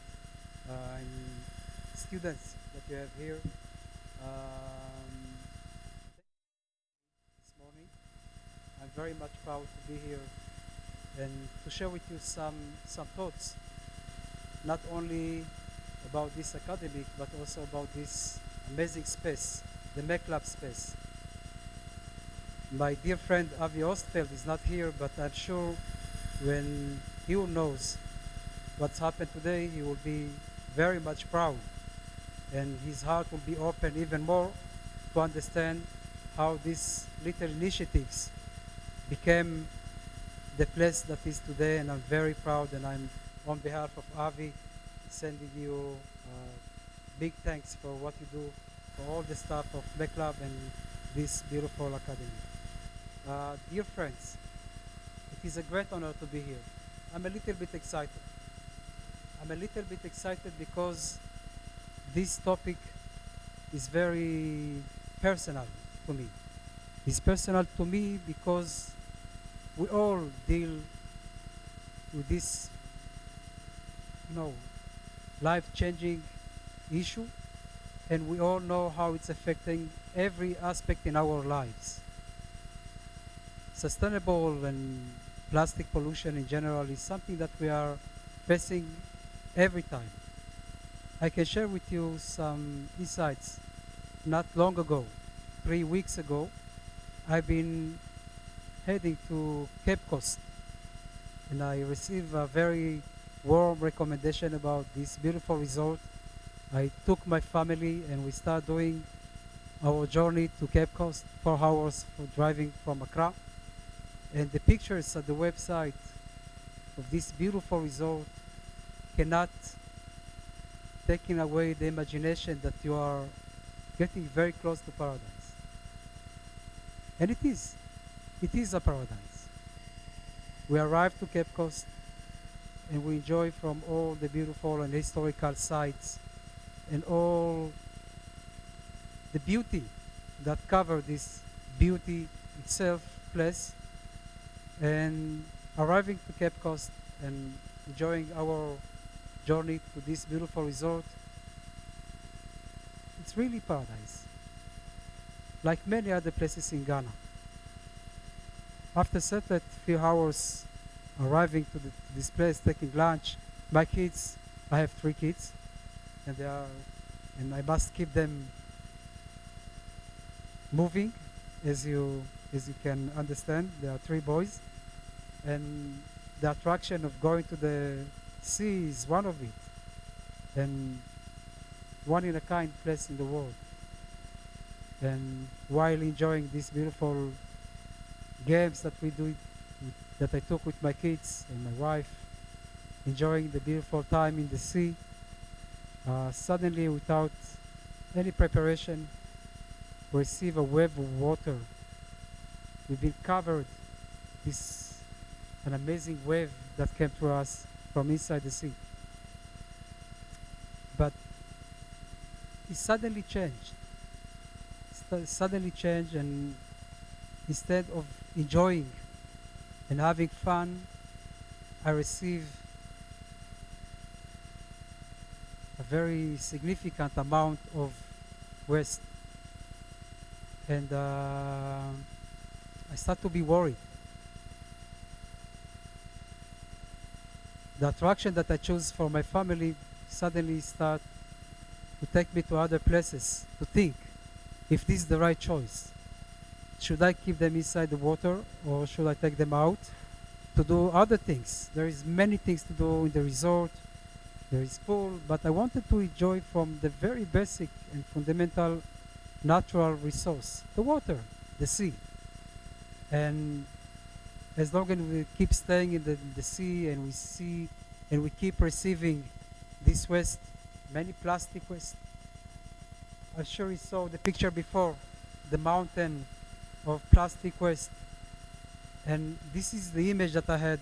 students that you have here. This morning, I'm very much proud to be here and to share with you some thoughts, not only about this academic, but also about this amazing space, the MECLAB space. My dear friend Avi Ostfeld is not here, but I'm sure when he knows what's happened today, he will be very much proud. And his heart will be open even more to understand how these little initiatives became the place that is today. And I'm very proud, and I'm on behalf of Avi sending you big thanks for what you do, for all the staff of the club and this beautiful academy. Dear friends, it is a great honor to be here. I'm a little bit excited. I'm a little bit excited because this topic is very personal to me. It's personal to me because we all deal with this, life-changing issue, and we all know how it's affecting every aspect in our lives. Sustainable and plastic pollution in general is something that we are facing every time. I can share with you some insights. Not long ago, 3 weeks ago, I've been heading to Cape Coast, and I received a very warm recommendation about this beautiful resort. I took my family and we started doing our journey to Cape Coast, 4 hours for driving from Accra. And the pictures at the website of this beautiful resort cannot take away the imagination that you are getting very close to paradise. And it is a paradise. We arrived to Cape Coast and we enjoy from all the beautiful and historical sites and all the beauty that cover this beauty itself place. And arriving to Cape Coast and enjoying our journey to this beautiful resort, it's really paradise. Like many other places in Ghana. After certain few hours arriving to this place, taking lunch, my kids, I have 3 kids, and I must keep them moving, as you can understand. There are 3 boys, and the attraction of going to the sea is one of it, and one in a kind place in the world. And while enjoying these beautiful games that we do, that I took with my kids and my wife, enjoying the beautiful time in the sea, suddenly without any preparation, we receive a wave of water. We've been covered, an amazing wave that came to us from inside the sea. But it suddenly changed. And instead of enjoying and having fun, I received a very significant amount of waste. And I start to be worried. The attraction that I chose for my family suddenly start to take me to other places to think if this is the right choice. Should I keep them inside the water or should I take them out to do other things? There is many things to do in the resort. There is pool, but I wanted to enjoy from the very basic and fundamental natural resource, the water, the sea. And as long as we keep staying in the sea and we see and we keep receiving this waste, many plastic waste. I'm sure you saw the picture before, the mountain of plastic waste. And this is the image that I had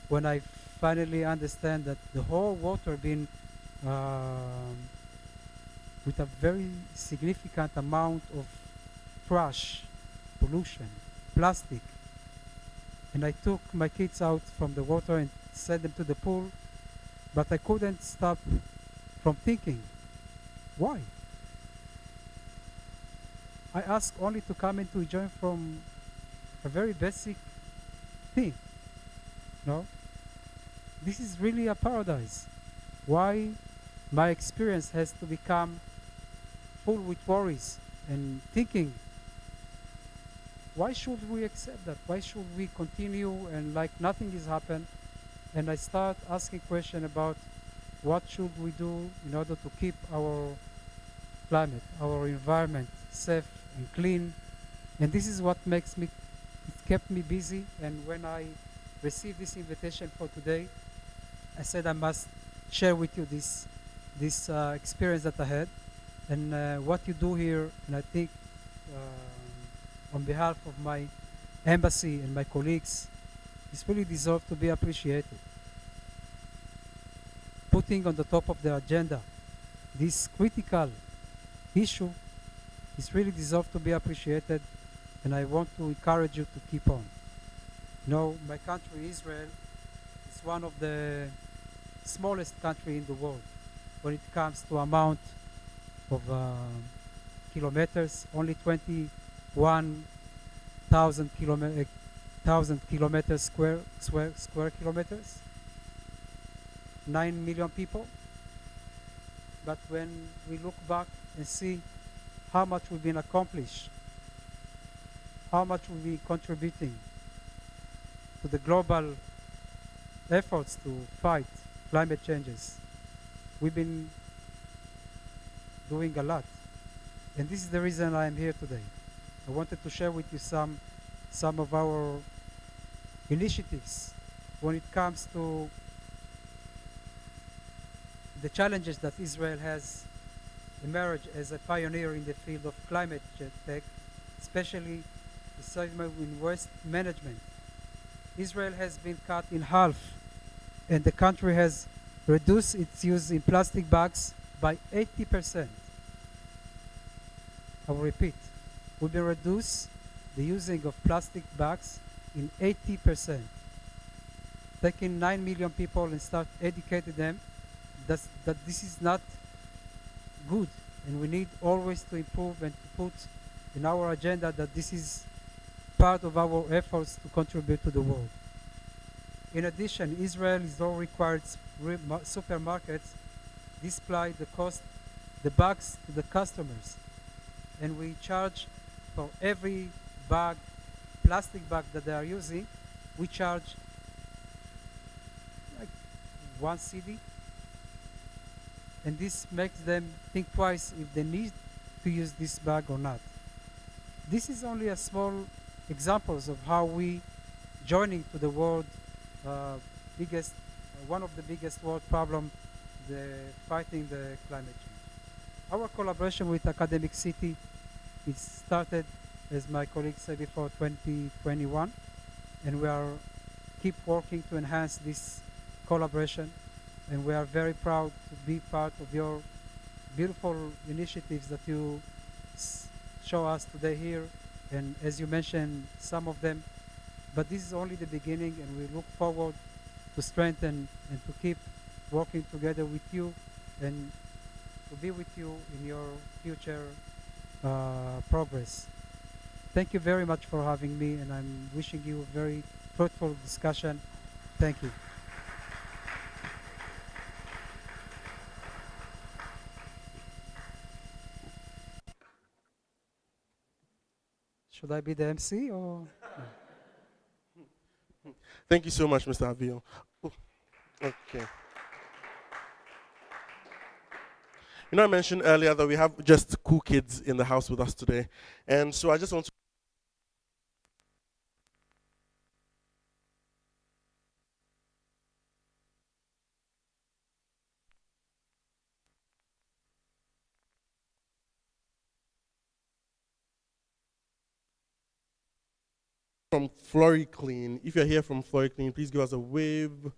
when I finally understand that the whole water been with a very significant amount of trash, pollution, plastic. And I took my kids out from the water and sent them to the pool, but I couldn't stop from thinking, why? I asked only to come and to enjoy from a very basic thing. No? This is really a paradise. Why my experience has to become full with worries and thinking, why should we accept that? Why should we continue and like nothing has happened? And I start asking questions about what should we do in order to keep our climate, our environment safe and clean. And this is what makes me, it kept me busy. And when I received this invitation for today, I said I must share with you this experience that I had, and what you do here. And I think on behalf of my embassy and my colleagues, this really deserves to be appreciated. Putting on the top of the agenda this critical issue is really deserves to be appreciated, and I want to encourage you to keep on. You know, my country, Israel, is one of the smallest country in the world when it comes to amount of kilometers, only 21,000 kilometers square kilometers, 9 million people. But when we look back and see how much we've been accomplished, how much we've been contributing to the global efforts to fight climate changes, we've been doing a lot. And this is the reason I am here today. I wanted to share with you some of our initiatives when it comes to the challenges that Israel has emerged as a pioneer in the field of climate tech, especially the segment in waste management. Israel has been cut in half, and the country has reduced its use in plastic bags by 80%. I will repeat, we've been reduced the using of plastic bags in 80%. Taking 9 million people and start educating them that this is not good, and we need always to improve and to put in our agenda that this is part of our efforts to contribute to the world. In addition, Israel is all required supermarkets display the bags to the customers, and we charge for every bag, plastic bag that they are using, we charge like 1 cedi, and this makes them think twice if they need to use this bag or not. This is only a small examples of how we joining to the world one of the biggest world problem, fighting the climate change. Our collaboration with Academic City is started, as my colleague said before, 2021, and we are keep working to enhance this collaboration, and we are very proud to be part of your beautiful initiatives that you show us today here, and as you mentioned, some of them. But this is only the beginning, and we look forward to strengthen and to keep working together with you and to be with you in your future progress. Thank you very much for having me, and I'm wishing you a very fruitful discussion. Thank you. Should I be the MC or? Thank you so much, Mr. Avio. Okay. You know, I mentioned earlier that we have just cool kids in the house with us today. And so I just want to from FloriClean. If you're here from FloriClean, please give us a wave.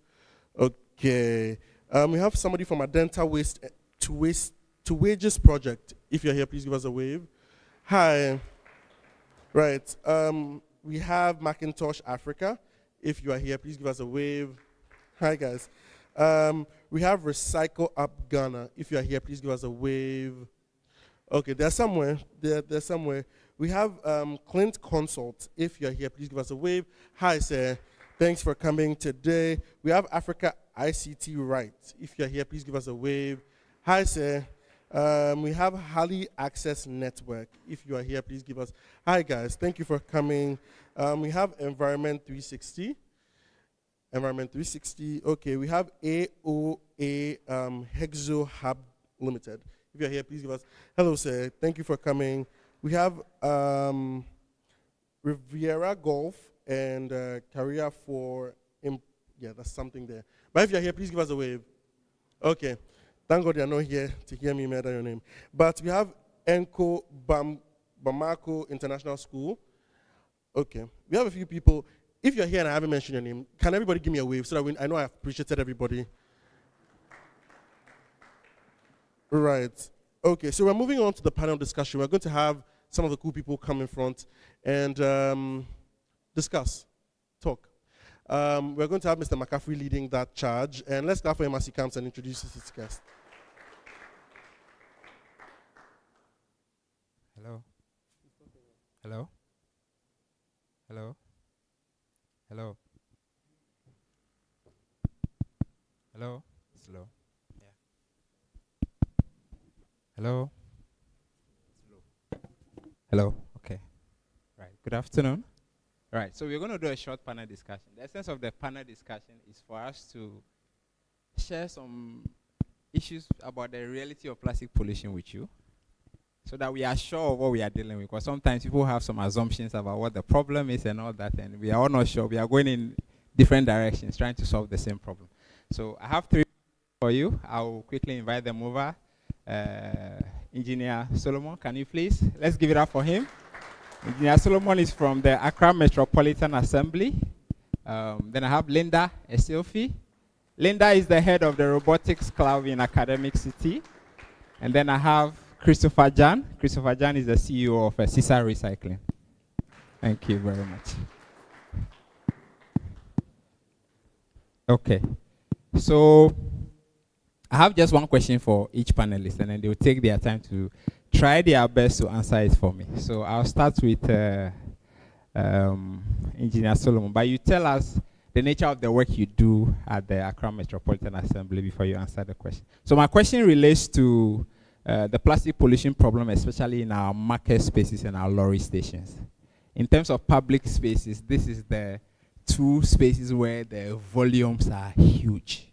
Okay. We have somebody from Adenta Waste to Wages Project. If you're here, please give us a wave. Hi. Right. We have Macintosh Africa. If you are here, please give us a wave. Hi, guys. We have Recycle Up Ghana. If you are here, please give us a wave. Okay, they're somewhere. They're somewhere. We have Clint Consult. If you're here, please give us a wave. Hi, sir. Thanks for coming today. We have Africa ACity Right. If you're here, please give us a wave. Hi, sir. We have Hali Access Network. If you are here, please give us. Hi, guys. Thank you for coming. We have Environment 360. Environment 360. Okay, we have AOA Hexo Hub Limited. If you're here, please give us. Hello, sir. Thank you for coming. We have Riviera Golf and Career for, yeah, that's something there. But if you're here, please give us a wave. Okay. Thank God you're not here to hear me murder your name. But we have Bamako International School. Okay. We have a few people. If you're here and I haven't mentioned your name, can everybody give me a wave so that I know I've appreciated everybody? Right. Okay, so we're moving on to the panel discussion. We're going to have some of the cool people come in front and discuss, talk. We're going to have Mr. McCaffrey leading that charge. And let's clap for him as he comes and introduces his guest. Hello. Hello. Hello. Hello. Hello. Slow. Yeah. Hello. Slow. Hello. Okay. Right. Good afternoon. Right. So we're going to do a short panel discussion. The essence of the panel discussion is for us to share some issues about the reality of plastic pollution with you, so that we are sure of what we are dealing with. Because sometimes people have some assumptions about what the problem is and all that, and we are all not sure. We are going in different directions trying to solve the same problem. So I have 3 for you. I will quickly invite them over. Engineer Solomon, can you please? Let's give it up for him. Engineer Solomon is from the Accra Metropolitan Assembly. Then I have Linda Esilfi. Linda is the head of the Robotics Club in Academic City. And then I have Christopher Jan. Christopher Jan is the CEO of CISA Recycling. Thank you very much. Okay. So I have just one question for each panelist, and then they will take their time to try their best to answer it for me. So I'll start with Engineer Solomon. But you tell us the nature of the work you do at the Accra Metropolitan Assembly before you answer the question. So my question relates to the plastic pollution problem, especially in our market spaces and our lorry stations. In terms of public spaces, this is the 2 spaces where the volumes are huge.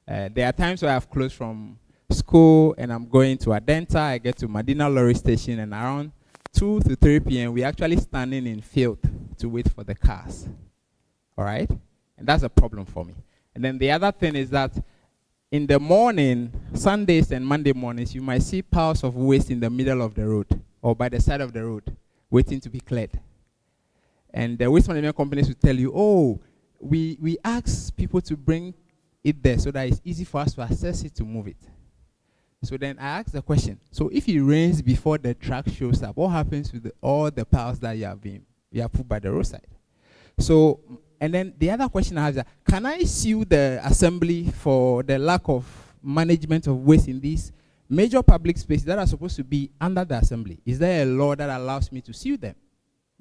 There are times where I've closed from school and I'm going to Adenta, I get to Medina lorry station, and around 2 to 3 p.m. we're actually standing in field to wait for the cars. All right? And that's a problem for me. And then the other thing is that in the morning, Sundays and Monday mornings, you might see piles of waste in the middle of the road or by the side of the road waiting to be cleared. And the waste management companies will tell you, oh, we ask people to bring it there so that it's easy for us to access it to move it. So then I ask the question, so if it rains before the truck shows up, what happens with all the piles that you have put by the roadside? So, and then the other question I have is that, can I sue the assembly for the lack of management of waste in these major public spaces that are supposed to be under the assembly? Is there a law that allows me to sue them?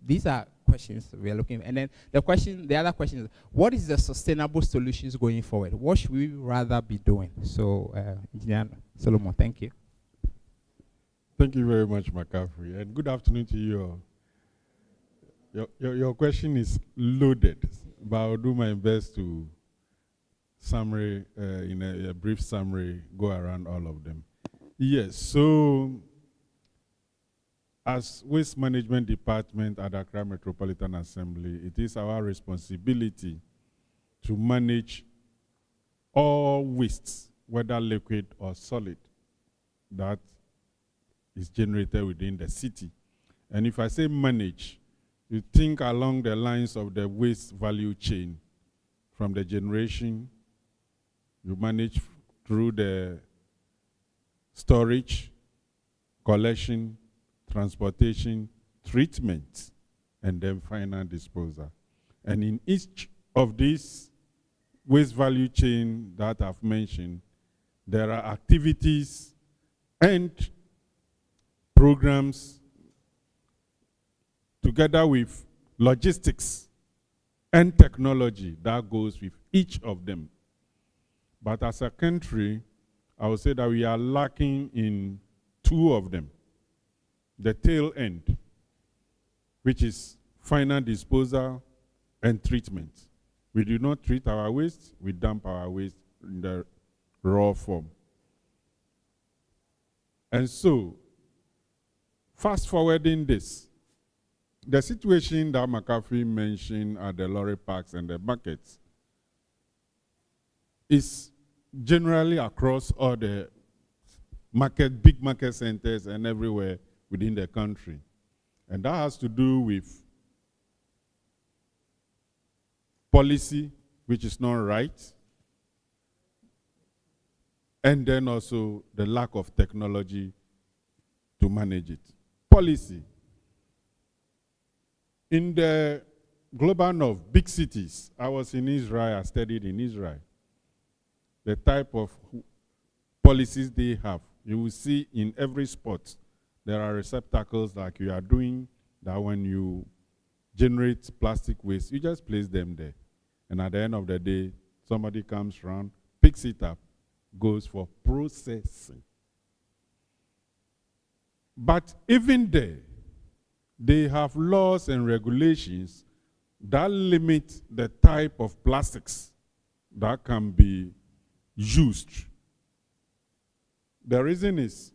These are questions we are looking at. And then the other question is, what is the sustainable solutions going forward? What should we rather be doing? So, Engineer Solomon, thank you. Thank you very much, McCaffrey, and good afternoon to you all. Your question is loaded, but I'll do my best to summary, in a brief summary, go around all of them. Yes, so as Waste Management Department at Accra Metropolitan Assembly, it is our responsibility to manage all wastes, whether liquid or solid, that is generated within the city. And if I say manage, you think along the lines of the waste value chain, from the generation, you manage through the storage, collection, transportation, treatment, and then final disposal. And in each of these waste value chain that I've mentioned, there are activities and programs together with logistics and technology that goes with each of them. But as a country, I would say that we are lacking in 2 of them. The tail end, which is final disposal and treatment. We do not treat our waste, we dump our waste in the raw form. And so, fast forwarding this, the situation that McCaffrey mentioned at the lorry parks and the markets is generally across all the big market centers and everywhere within the country. And that has to do with policy, which is not right, and then also the lack of technology to manage it. Policy. In the global north, big cities, I was in Israel, I studied in Israel. The type of policies they have, you will see in every spot, there are receptacles like you are doing, that when you generate plastic waste, you just place them there. And at the end of the day, somebody comes around, picks it up, goes for processing. But even there, they have laws and regulations that limit the type of plastics that can be used. The reason is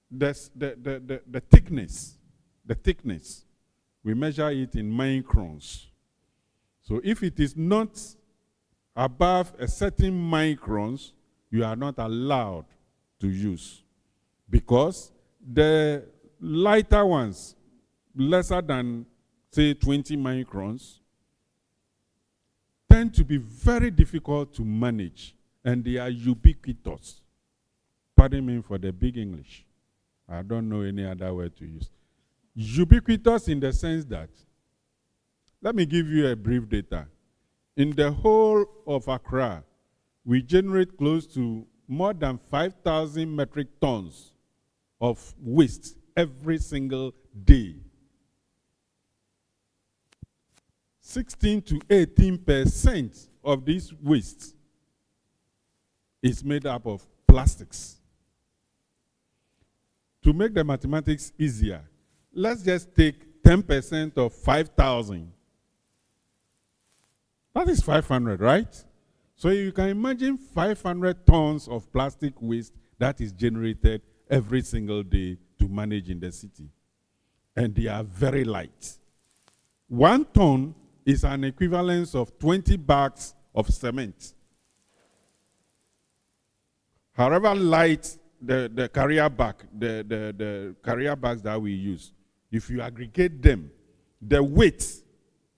the thickness. The thickness. We measure it in microns. So if it is not above a certain microns, you are not allowed to use. Because the lighter ones, lesser than, say, 20 microns, tend to be very difficult to manage, and they are ubiquitous. Pardon me for the big English. I don't know any other word to use. Ubiquitous in the sense that, let me give you a brief data. In the whole of Accra, we generate close to more than 5,000 metric tons of waste every single day. 16 to 18% of this waste is made up of plastics. To make the mathematics easier, let's just take 10% of 5,000. That is 500, right? So you can imagine 500 tons of plastic waste that is generated every single day to manage in the city. And they are very light. 1 ton is an equivalence of 20 bags of cement. However light the carrier bag, the carrier bags that we use, if you aggregate them, the weight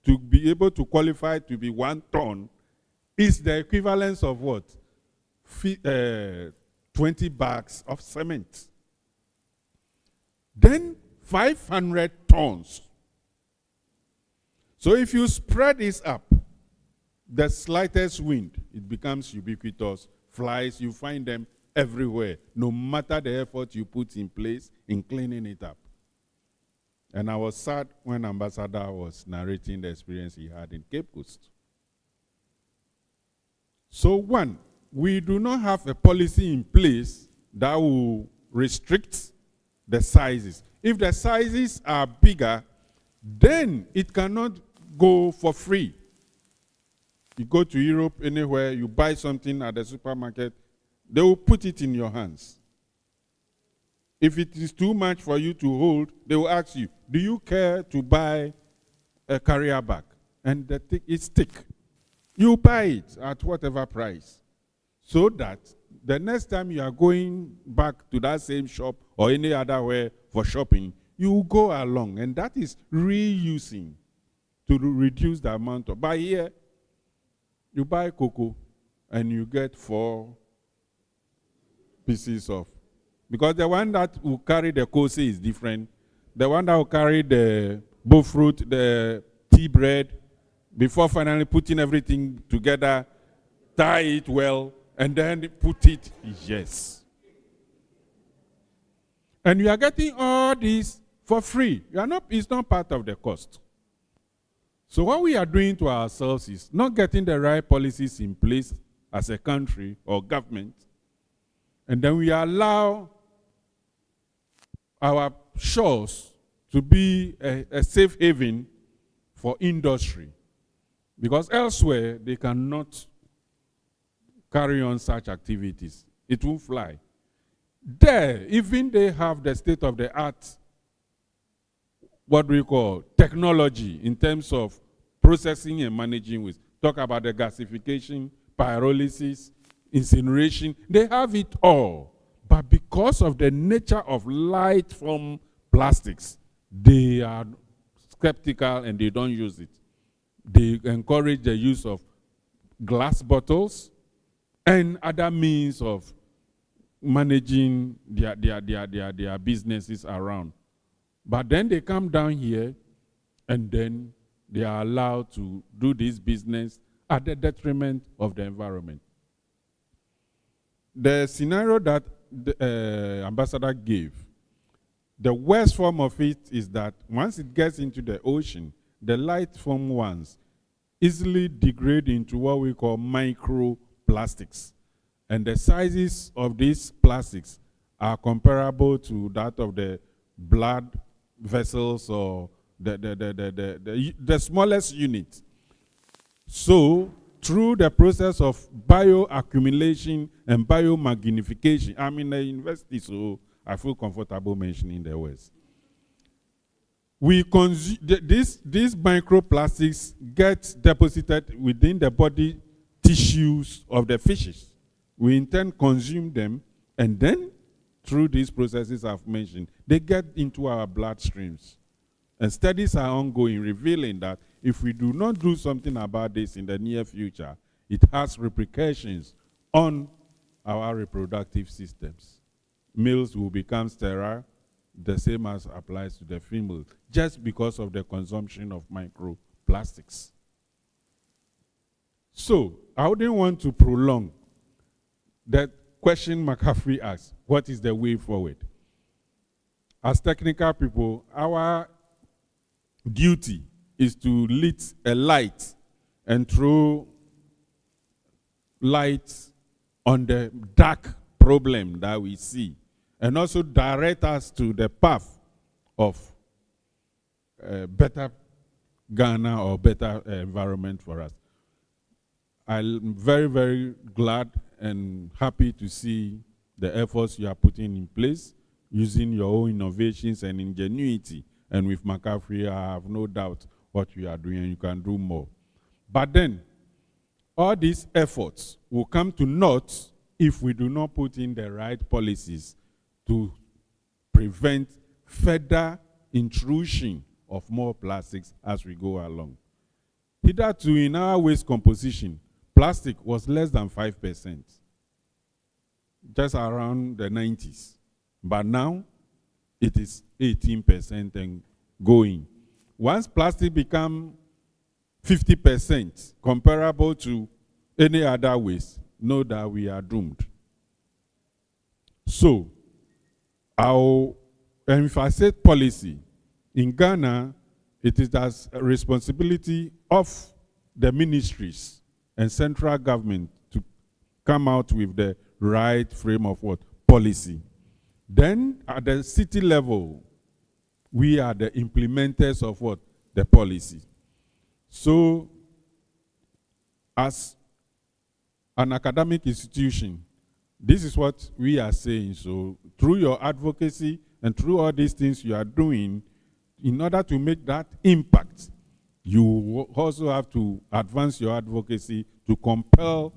to be able to qualify to be 1 ton is the equivalence of what? 20 bags of cement. Then 500 tons. So if you spread this up, the slightest wind, it becomes ubiquitous. Flies, you find them everywhere, no matter the effort you put in place in cleaning it up. And I was sad when Ambassador was narrating the experience he had in Cape Coast. So 1, we do not have a policy in place that will restrict the sizes. If the sizes are bigger, then it cannot go for free. You go to Europe, anywhere, you buy something at the supermarket, they will put it in your hands. If it is too much for you to hold, they will ask you, do you care to buy a carrier bag? And the thing is thick. You buy it at whatever price, so that the next time you are going back to that same shop or any other way for shopping, you go along, and that is reusing to reduce the amount of. By here, you buy cocoa and you get 4 pieces of, because the one that will carry the kose is different. The one that will carry the bull fruit, the tea bread, before finally putting everything together, tie it well, and then put it, yes. And you are getting all this for free. You are not, it's not part of the cost. So what we are doing to ourselves is not getting the right policies in place as a country or government, and then we allow our shores to be a safe haven for industry. Because elsewhere, they cannot carry on such activities. It won't fly. There, even they have the state-of-the-art, what we call technology in terms of processing and managing waste. Talk about the gasification, pyrolysis. incineration, they have it all. But because of the nature of light from plastics, they are skeptical and they don't use it. They encourage the use of glass bottles and other means of managing their businesses around. But then they come down here and then they are allowed to do this business at the detriment of the environment. The scenario that the ambassador gave, the worst form of it is that once it gets into the ocean, the light form ones easily degrade into what we call microplastics. And the sizes of these plastics are comparable to that of the blood vessels or the smallest unit. So, through the process of bioaccumulation and biomagnification, I'm in the university, so I feel comfortable mentioning the words. We consume these microplastics get deposited within the body tissues of the fishes. We in turn consume them, and then through these processes I've mentioned, they get into our bloodstreams. And studies are ongoing revealing that if we do not do something about this in the near future, it has repercussions on our reproductive systems. Males will become sterile, the same as applies to the female, just because of the consumption of microplastics. So, I wouldn't want to prolong that question McCaffrey asked, what is the way forward? As technical people, our duty is to lit a light and throw light on the dark problem that we see, and also direct us to the path of better Ghana or better environment for us. I'm very, very glad and happy to see the efforts you are putting in place, using your own innovations and ingenuity. And with McCaffrey, I have no doubt what you are doing, and you can do more. But then, all these efforts will come to naught if we do not put in the right policies to prevent further intrusion of more plastics as we go along. Hitherto, in our waste composition, plastic was less than 5%, just around the 90s. But now, it is 18% and going. Once plastic becomes 50% comparable to any other waste, know that we are doomed. So, and if I say policy, in Ghana, it is as a responsibility of the ministries and central government to come out with the right frame of what? Policy. Then, at the city level, we are the implementers of what? The policy. So, as an academic institution, this is what we are saying. So, through your advocacy and through all these things you are doing, in order to make that impact, you also have to advance your advocacy to compel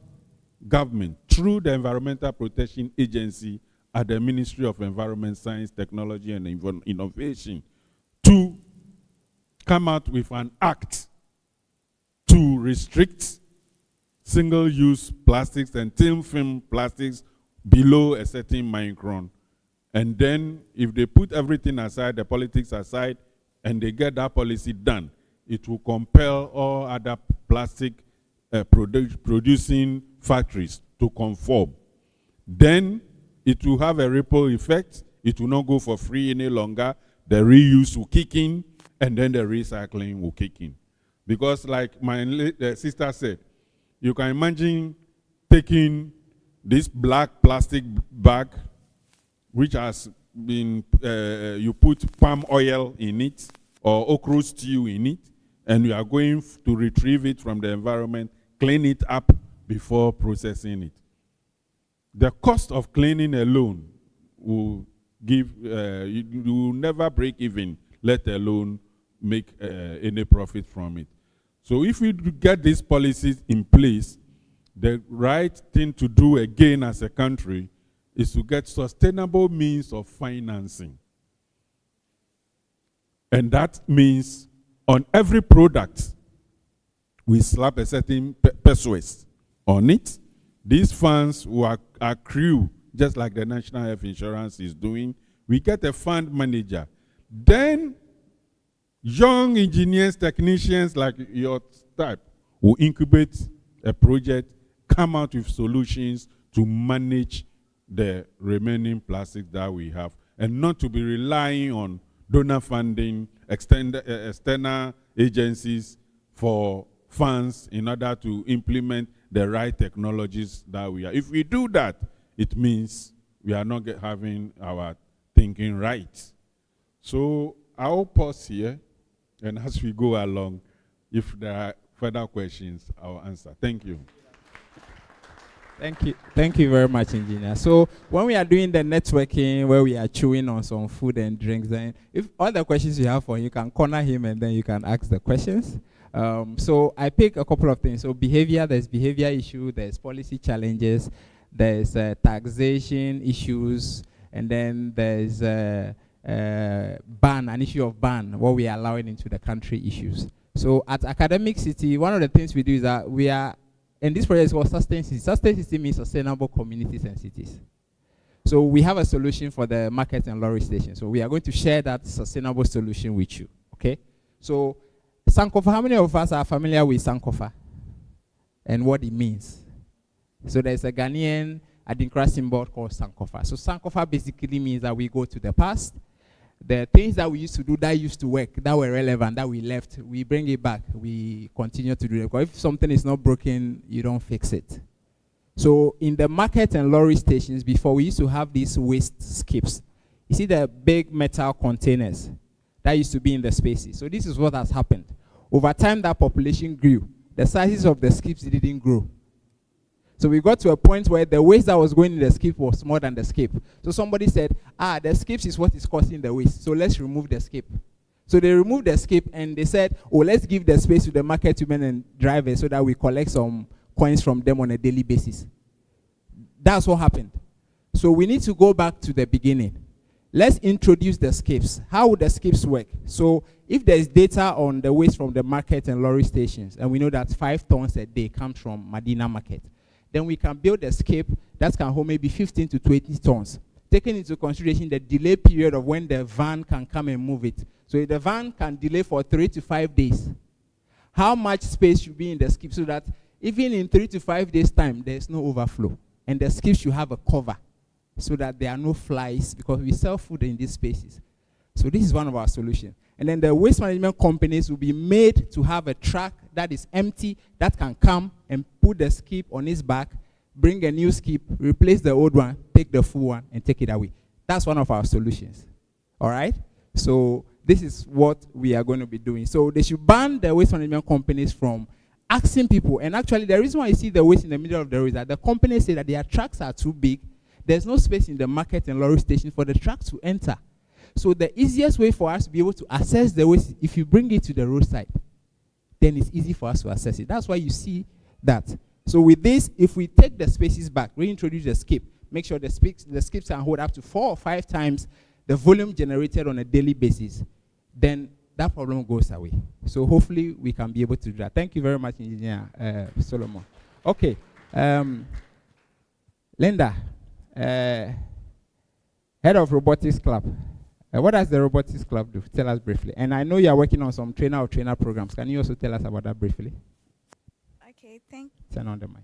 government through the Environmental Protection Agency at the Ministry of Environment, Science, Technology, and Innovation to come out with an act to restrict single-use plastics and thin film plastics below a certain micron. And then if they put everything aside, the politics aside, and they get that policy done, it will compel all other plastic producing factories to conform. Then it will have a ripple effect. It will not go for free any longer. The reuse will kick in, and then the recycling will kick in. Because like my sister said, you can imagine taking this black plastic bag, which has been, you put palm oil in it, or okra stew in it, and you are going to retrieve it from the environment, clean it up before processing it. The cost of cleaning alone will give, you will never break even, let alone make any profit from it. So if we get these policies in place, the right thing to do again as a country is to get sustainable means of financing. And that means on every product, we slap a certain pesos on it. These funds will accrue, just like the National Health Insurance is doing. We get a fund manager. Then young engineers, technicians like your type will incubate a project, come out with solutions to manage the remaining plastic that we have, and not to be relying on donor funding, external agencies for funds in order to implement the right technologies that we are. If we do that, it means we are not having our thinking right. So I'll pause here, and as we go along, if there are further questions, I'll answer. Thank you. Thank you very much, engineer. So when we are doing the networking, where we are chewing on some food and drinks, then if all the questions you have for him, you can corner him and then you can ask the questions. So I pick a couple of things. So behavior, there's behavior issue, there's policy challenges, there's taxation issues, and then there's ban, an issue of ban, what we are allowing into the country issues. So at Academic City, one of the things we do is that we are, and this project is called Sustain City. Sustain City means sustainable communities and cities. So we have a solution for the market and lorry station. So we are going to share that sustainable solution with you, okay? So Sankofa, how many of us are familiar with Sankofa and what it means? So there's a Ghanaian Adinkra symbol called Sankofa. So Sankofa basically means that we go to the past. The things that we used to do that used to work, that were relevant, that we left, we bring it back. We continue to do it. Because if something is not broken, you don't fix it. So in the market and lorry stations, before we used to have these waste skips. You see the big metal containers that used to be in the spaces. So this is what has happened. Over time, that population grew. The sizes of the skips didn't grow. So we got to a point where the waste that was going in the skip was more than the skip. So somebody said, the skips is what is causing the waste, so let's remove the skip. So they removed the skip and they said, let's give the space to the market women and drivers so that we collect some coins from them on a daily basis. That's what happened. So we need to go back to the beginning. Let's introduce the skips. How would the skips work? So if there's data on the waste from the market and lorry stations, and we know that 5 tons a day comes from Medina Market, then we can build a skip that can hold maybe 15 to 20 tons, taking into consideration the delay period of when the van can come and move it. So if the van can delay for 3 to 5 days, how much space should be in the skip so that even in 3 to 5 days' time, there's no overflow. And the skip should have a cover so that there are no flies, because we sell food in these spaces. So this is one of our solutions. And then the waste management companies will be made to have a truck that is empty, that can come and put the skip on its back, bring a new skip, replace the old one, take the full one, and take it away. That's one of our solutions. All right? So this is what we are going to be doing. So they should ban the waste management companies from asking people. And actually, the reason why you see the waste in the middle of the road is that the companies say that their trucks are too big. There's no space in the market and lorry station for the trucks to enter. So the easiest way for us to be able to assess the waste, if you bring it to the roadside, then it's easy for us to assess it. That's why you see that. So with this, if we take the spaces back, reintroduce the skip, make sure the skips can hold up to 4 or 5 times the volume generated on a daily basis, then that problem goes away. So hopefully we can be able to do that. Thank you very much, Engineer Solomon. Okay. Linda, Head of Robotics Club. What does the Robotics Club do? Tell us briefly. And I know you are working on some trainer programs. Can you also tell us about that briefly? Okay, thank you. Turn on the mic.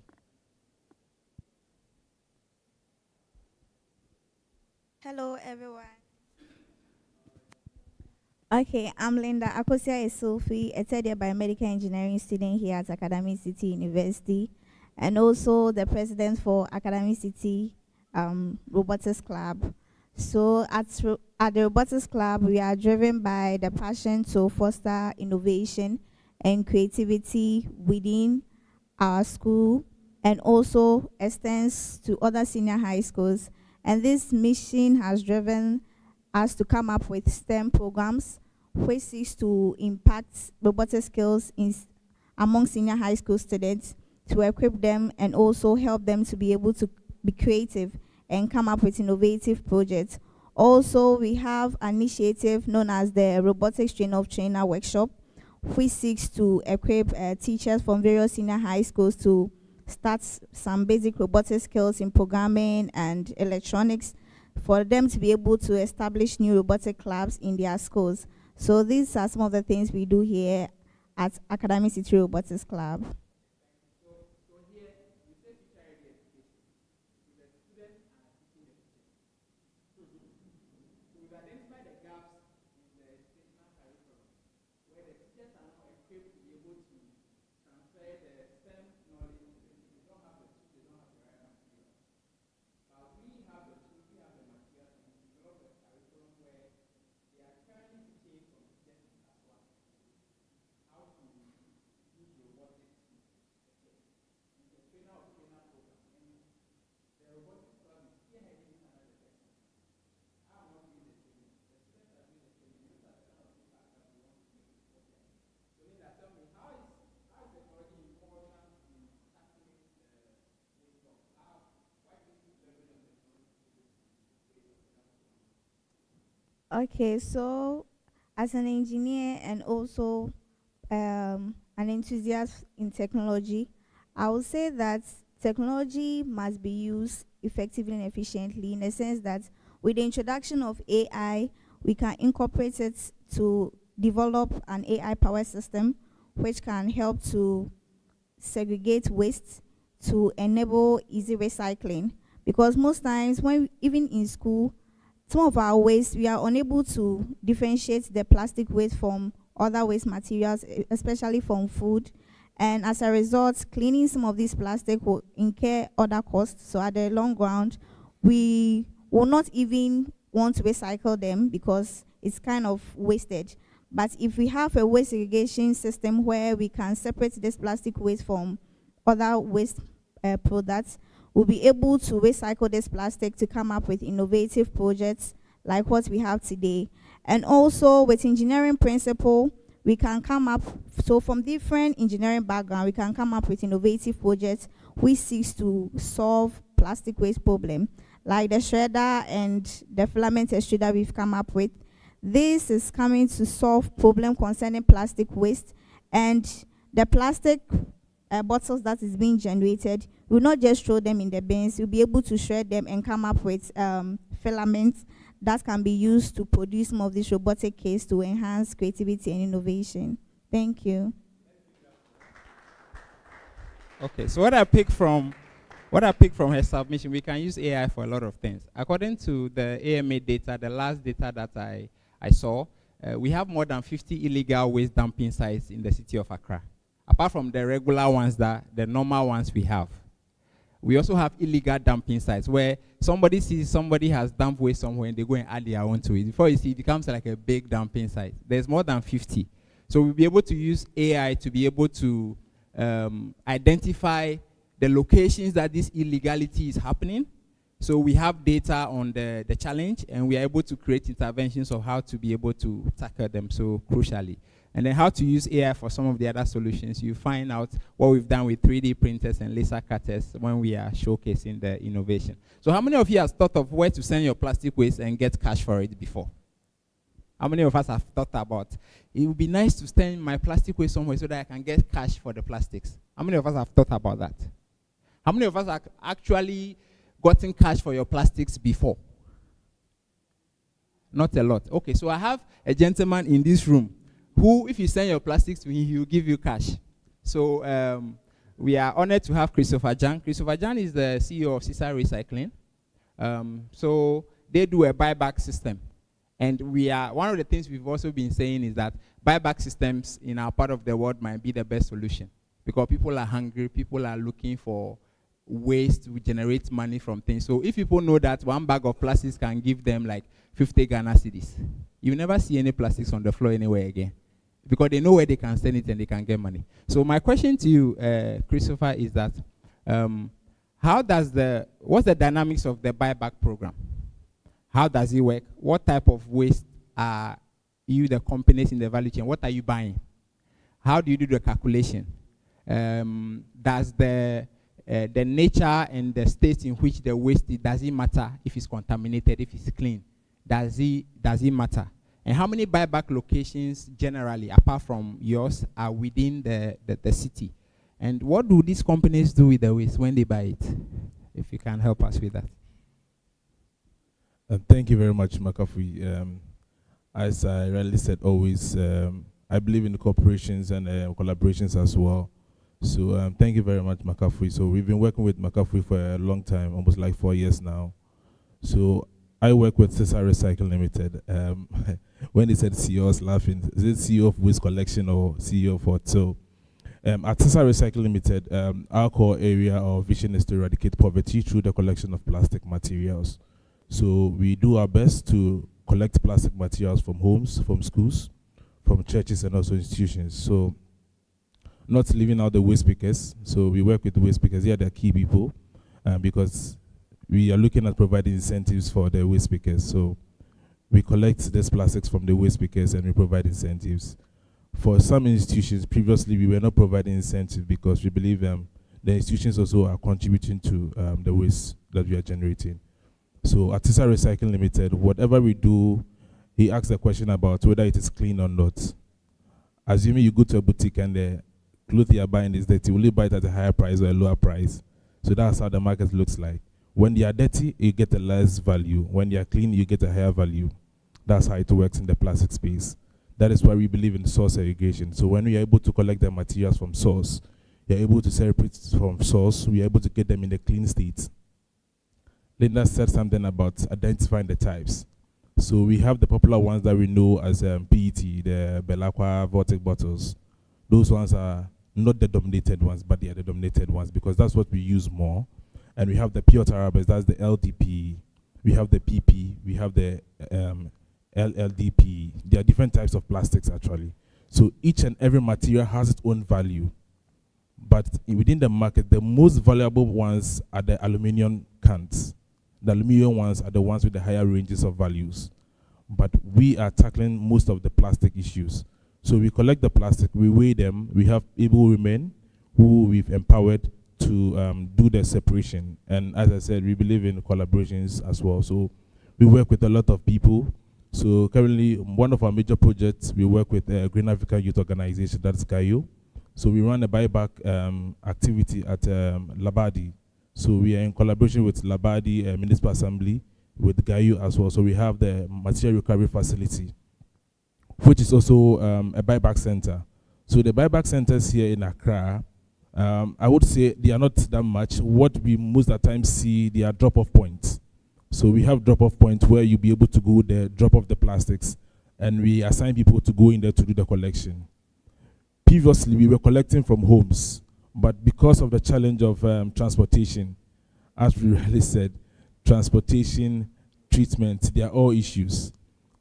Hello, everyone. Okay, I'm Linda Akosia Esofi, a third-year biomedical engineering student here at Academic City University, and also the president for Academic City Robotics Club. So at the Robotics Club, we are driven by the passion to foster innovation and creativity within our school, and also extends to other senior high schools. And this mission has driven us to come up with STEM programs, which seeks to impact robotic skills among senior high school students to equip them and also help them to be able to be creative and come up with innovative projects. Also, we have an initiative known as the Robotics Trainer Workshop, which seeks to equip teachers from various senior high schools to start some basic robotic skills in programming and electronics for them to be able to establish new robotic clubs in their schools. So these are some of the things we do here at Academic City Robotics Club. Okay, so as an engineer and also an enthusiast in technology, I would say that technology must be used effectively and efficiently in the sense that with the introduction of AI, we can incorporate it to develop an AI power system which can help to segregate waste to enable easy recycling. Because most times when even in school, some of our waste, we are unable to differentiate the plastic waste from other waste materials, especially from food. And as a result, cleaning some of these plastic will incur other costs. So at the long run, we will not even want to recycle them because it's kind of wasted. But if we have a waste segregation system where we can separate this plastic waste from other waste products, we'll be able to recycle this plastic to come up with innovative projects like what we have today. And also with engineering principle, we can come up, so from different engineering background, we can come up with innovative projects which seeks to solve plastic waste problem, like the shredder and the filament extruder we've come up with. This is coming to solve problem concerning plastic waste, and the plastic bottles that is being generated, we'll not just throw them in the bins, we'll be able to shred them and come up with filaments that can be used to produce some of these robotic kits to enhance creativity and innovation. Thank you. Okay, so what I picked from her submission, we can use AI for a lot of things. According to the AMA data, the last data that I saw, we have more than 50 illegal waste dumping sites in the city of Accra. Apart from the regular ones, the normal ones we have. We also have illegal dumping sites where somebody sees somebody has dumped waste somewhere and they go and add their own to it. Before you see, it becomes like a big dumping site. There's more than 50. So we'll be able to use AI to be able to identify the locations that this illegality is happening. So we have data on the challenge, and we are able to create interventions of how to be able to tackle them so crucially. And then how to use AI for some of the other solutions. You find out what we've done with 3D printers and laser cutters when we are showcasing the innovation. So how many of you have thought of where to send your plastic waste and get cash for it before? How many of us have thought about, it would be nice to send my plastic waste somewhere so that I can get cash for the plastics? How many of us have thought about that? How many of us have actually gotten cash for your plastics before? Not a lot. Okay, so I have a gentleman in this room who, if you send your plastics to him, he will give you cash. So we are honored to have Christopher Jan. Christopher Jan is the CEO of Caesar Recycling. So they do a buyback system. And we are, one of the things we've also been saying is that buyback systems in our part of the world might be the best solution. Because people are hungry, people are looking for ways to generate money from things. So if people know that one bag of plastics can give them like 50 Ghana cedis, you never see any plastics on the floor anywhere again. Because they know where they can send it and they can get money. So my question to you, Christopher, is that what's the dynamics of the buyback program? How does it work? What type of waste are you, the companies in the value chain, what are you buying? How do you do the calculation? does the nature and the state in which the waste is, does it matter if it's contaminated, if it's clean? Does it matter? And how many buyback locations generally, apart from yours, are within the city? And what do these companies do with the waste when they buy it? If you can help us with that. Thank you very much, McAfee. As I rightly said, always, I believe in corporations and collaborations as well. So thank you very much, McAfee. So we've been working with McAfee for a long time, almost like 4 years now. So I work with Cesar Recycle Limited. When they said CEO, I was laughing. Is it CEO of Waste Collection or CEO of what? So at Cesar Recycle Limited, our core area or vision is to eradicate poverty through the collection of plastic materials. So we do our best to collect plastic materials from homes, from schools, from churches, and also institutions. So not leaving out the waste pickers. So we work with the waste pickers. Yeah, they're key people because we are looking at providing incentives for the waste pickers. So we collect these plastics from the waste pickers and we provide incentives. For some institutions, previously we were not providing incentives because we believe the institutions also are contributing to the waste that we are generating. So at Cesar Recycling Limited, whatever we do, he asks a question about whether it is clean or not. Assuming you go to a boutique and the clothes you are buying is dirty, will you buy it at a higher price or a lower price? So that's how the market looks like. When they are dirty, you get a less value. When they are clean, you get a higher value. That's how it works in the plastic space. That is why we believe in source segregation. So when we are able to collect the materials from source, we are able to separate from source, we are able to get them in a clean state. Linda said something about identifying the types. So we have the popular ones that we know as PET, the Belacqua Vortex bottles. Those ones are not the dominated ones, but they are the dominated ones because that's what we use more. And we have the pure Tarabas, that's the LDP. We have the PP, we have the LLDP. There are different types of plastics actually. So each and every material has its own value. But within the market, the most valuable ones are the aluminum cans. The aluminum ones are the ones with the higher ranges of values. But we are tackling most of the plastic issues. So we collect the plastic, we weigh them, we have able women who we've empowered to do the separation. And as I said, we believe in collaborations as well. So we work with a lot of people. So currently, one of our major projects, we work with a Green African Youth Organization, that's GAYO. So we run a buyback activity at Labadi. So we are in collaboration with Labadi Municipal Assembly, with GAYO as well. So we have the material recovery facility, which is also a buyback center. So the buyback centers here in Accra, I would say they are not that much. What we most of the time see, they are drop-off points. So we have drop-off points where you'll be able to go there, drop off the plastics, and we assign people to go in there to do the collection. Previously, we were collecting from homes, but because of the challenge of transportation, as we really said, transportation, treatment, they are all issues.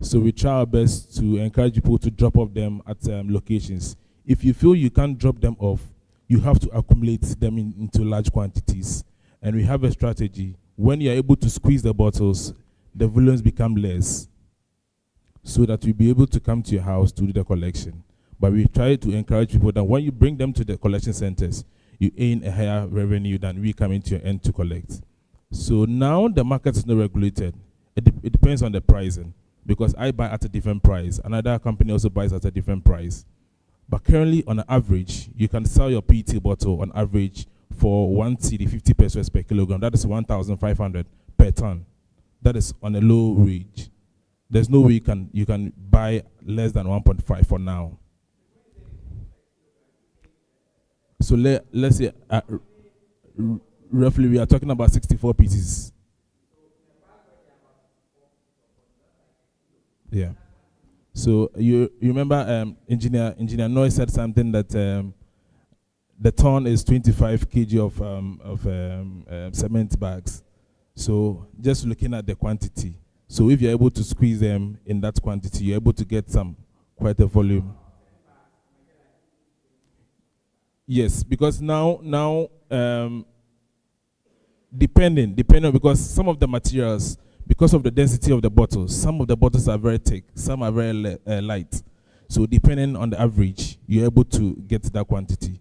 So we try our best to encourage people to drop off them at locations. If you feel you can't drop them off, you have to accumulate them into large quantities. And we have a strategy. When you're able to squeeze the bottles, the volumes become less, so that you'll be able to come to your house to do the collection. But we try to encourage people that when you bring them to the collection centers, you earn a higher revenue than we come into your end to collect. So now the market is not regulated. It depends on the pricing, because I buy at a different price. Another company also buys at a different price. But currently, on average, you can sell your PET bottle on average for 1 cedi 50 pesos per kilogram. That is 1,500 per ton. That is on a low wage. There's no way you can buy less than 1.5 for now. So let's say roughly we are talking about 64 pieces. Yeah. So you remember Engineer Noy said something that the ton is 25 kg of cement bags. So just looking at the quantity. So if you're able to squeeze them in that quantity, you're able to get quite a volume. Yes, because now depending because some of the materials, because of the density of the bottles, some of the bottles are very thick, some are very light. So depending on the average, you're able to get that quantity.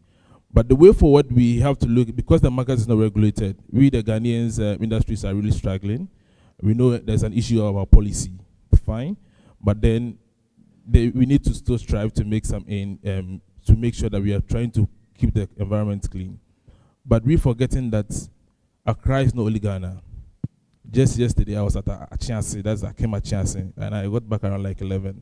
But the way forward, we have to look, because the market is not regulated, we, the Ghanaians, industries are really struggling. We know there's an issue of our policy, fine, but then we need to still strive to make some to make sure that we are trying to keep the environment clean. But we're forgetting that Accra is not only Ghana. Just yesterday, I was at Achiase, that's Akema Achiase, and I got back around like 11.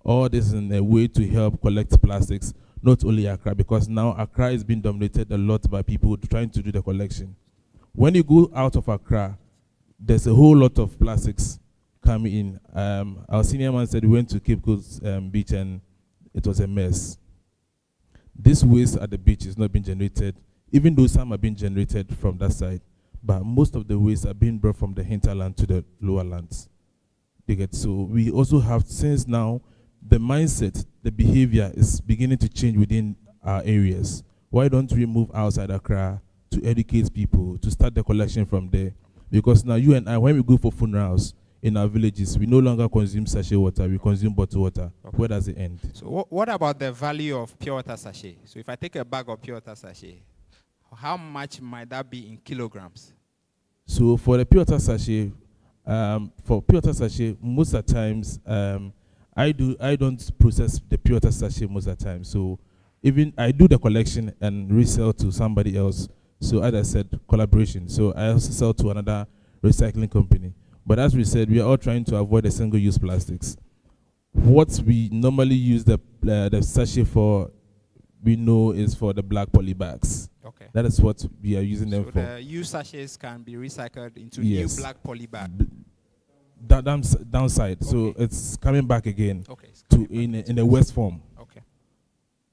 All this is in a way to help collect plastics, not only Accra, because now Accra is being dominated a lot by people trying to do the collection. When you go out of Accra, there's a whole lot of plastics coming in. Our senior man said we went to Cape Coast beach and it was a mess. This waste at the beach is not being generated, even though some are being generated from that side. But most of the waste are being brought from the hinterland to the lower lands. You get, so we also have, since now, the mindset, the behavior is beginning to change within our areas. Why don't we move outside Accra to educate people, to start the collection from there? Because now you and I, when we go for funerals in our villages, we no longer consume sachet water, we consume bottled water. Okay. Where does it end? So what about the value of pure water sachet? So if I take a bag of pure water sachet, how much might that be in kilograms? So for the pure water sachet, most of the times, I don't process the pure water sachet most of the time. So even I do the collection and resell to somebody else. So as I said, collaboration. So I also sell to another recycling company. But as we said, we are all trying to avoid the single-use plastics. What we normally use the sachet for, we know, is for the black poly bags. Okay. That is what we are using them for. So the used sachets can be recycled into new black poly bag. Downside. Okay. So it's coming back again. Okay. In a waste form. Okay.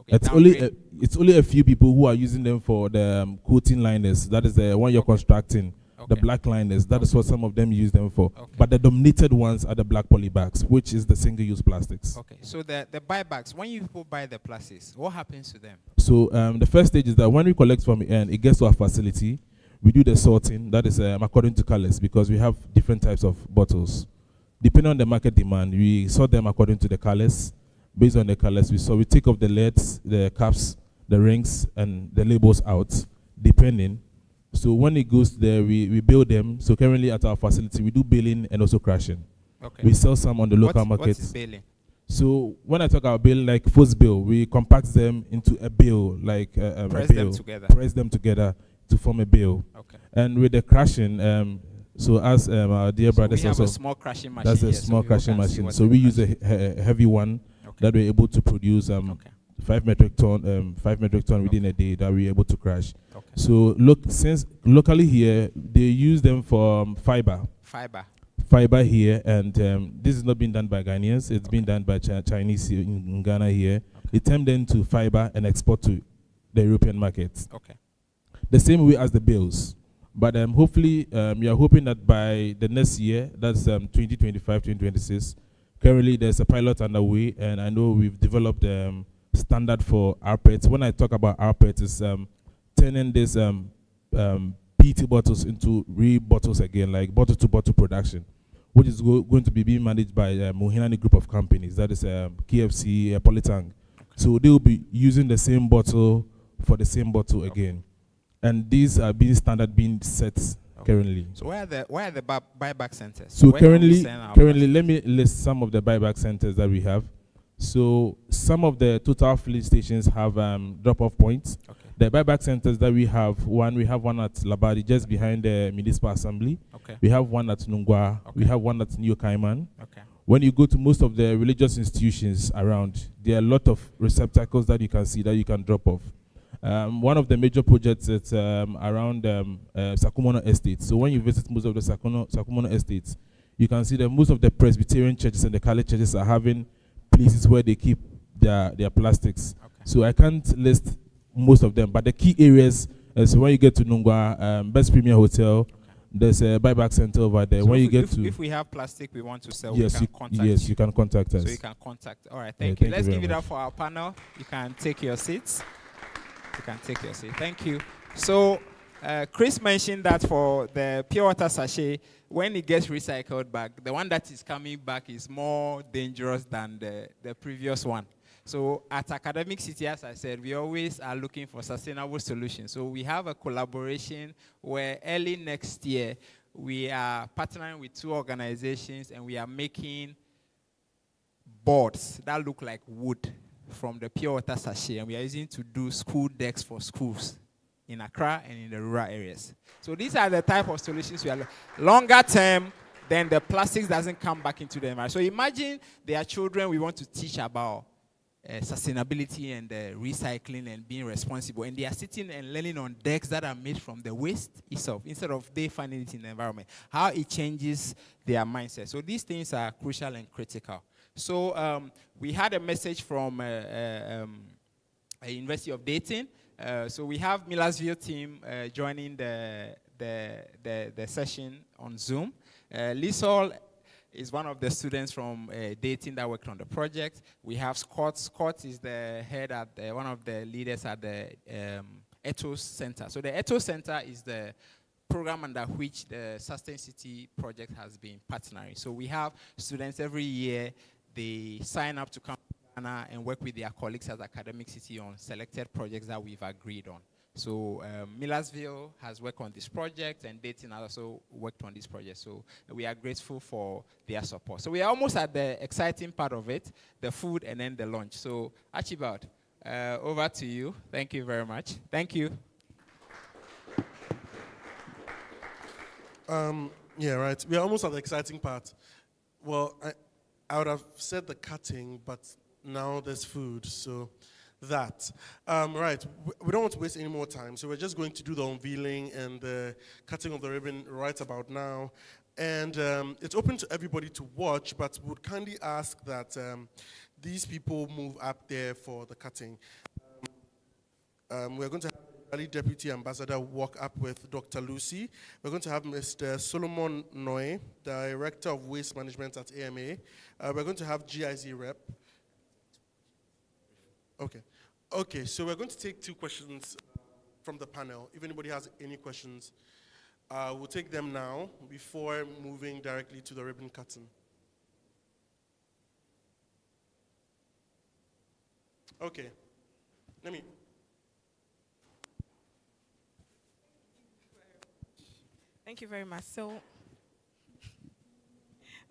It's only a few people who are using them for the coating liners. That is the one you're constructing. Okay. The black liners. That is what some of them use them for. Okay. But the dominated ones are the black poly bags, which is the single-use plastics. Okay. So the buybacks, when you people buy the plastics, what happens to them? So the first stage is that when we collect from it gets to our facility, we do the sorting. That is according to colors, because we have different types of bottles. Depending on the market demand, we sort them according to the colors. Based on the colors, we take off the lids, the caps, the rings, and the labels out, depending. So when it goes there, we bill them. So currently at our facility, we do billing and also crashing. Okay. We sell some on the local market. What is billing? So when I talk about bill, like first bill, we compact them into a bill, like press a bill. Them together. Press them together to form a bill. Okay. And with the crashing, so as our dear brothers we have also, a small crashing machine. That's a small crashing machine. So we use a heavy one that we're able to produce 5 metric ton within a day that we're able to crash. Okay. So since locally here they use them for fiber here, and this is not being done by Ghanaians. It's being done by Chinese in Ghana here. Okay. They turn them to fiber and export to the European markets. Okay. The same way as the bills. But hopefully, we are hoping that by the next year, that's 2025, 2026, currently there's a pilot underway, and I know we've developed standard for RPET. When I talk about RPET, it's turning this PET bottles into real bottles again, like bottle-to-bottle production, which is going to be being managed by Mohinani group of companies. That is KFC, Politang. Okay. So they will be using the same bottle for the same bottle again. And these are being set currently. So where are the buyback centers? So currently, let me list some of the buyback centers that we have. So some of the total filling stations have drop-off points. Okay. The buyback centers that we have one at Labadi, just behind the Municipal Assembly. Okay. We have one at Nungwa. Okay. We have one at New Kaiman. Okay. When you go to most of the religious institutions around, there are a lot of receptacles that you can see that you can drop off. One of the major projects is around Sakumono Estate. So when you visit most of the Sakumono Estates, you can see that most of the Presbyterian churches and the Catholic churches are having places where they keep their plastics. Okay. So I can't list most of them, but the key areas, so when you get to Nungwa, Best Premier Hotel, okay, there's a buyback center over there. So when if we have plastic we want to sell, yes, we can contact yes, you can contact us. So you can contact. All right, thank you. Let's give it up for our panel. You can take your seats. You can take your seat. Thank you. So Chris mentioned that for the pure water sachet, when it gets recycled back, the one that is coming back is more dangerous than the previous one. So at Academic City, as I said, we always are looking for sustainable solutions. So we have a collaboration where early next year, we are partnering with 2 organizations and we are making boards that look like wood from the pure water sachet, and we are using to do school decks for schools in Accra and in the rural areas. So these are the type of solutions we are longer term, then the plastics doesn't come back into the environment. So imagine there are children we want to teach about sustainability and recycling and being responsible, and they are sitting and learning on decks that are made from the waste itself instead of they finding it in the environment. How it changes their mindset. So these things are crucial and critical. So we had a message from University of Dayton. So we have Millersville team joining the session on Zoom. Lisol is one of the students from Dayton that worked on the project. We have Scott. Scott is the head at one of the leaders at the Ethos Center. So the Ethos Center is the program under which the Sustain City project has been partnering. So we have students every year. They sign up to come to Ghana and work with their colleagues at Academic City on selected projects that we've agreed on. So Millersville has worked on this project, and Dayton has also worked on this project. So we are grateful for their support. So we are almost at the exciting part of it, the food and then the lunch. So Archibald, over to you. Thank you very much. Thank you. Yeah, right. We are almost at the exciting part. Well, I would have said the cutting, but now there's food, so that. Right, we don't want to waste any more time, so we're just going to do the unveiling and the cutting of the ribbon right about now. And it's open to everybody to watch, but would kindly ask that these people move up there for the cutting. We're going to have the Deputy Ambassador walk up with Dr. Lucy. We're going to have Mr. Solomon Noy, Director of Waste Management at AMA. We're going to have GIZ rep. Okay, so we're going to take 2 questions from the panel. If anybody has any questions, we'll take them now before moving directly to the ribbon cutting. Okay, let me. Thank you very much. So,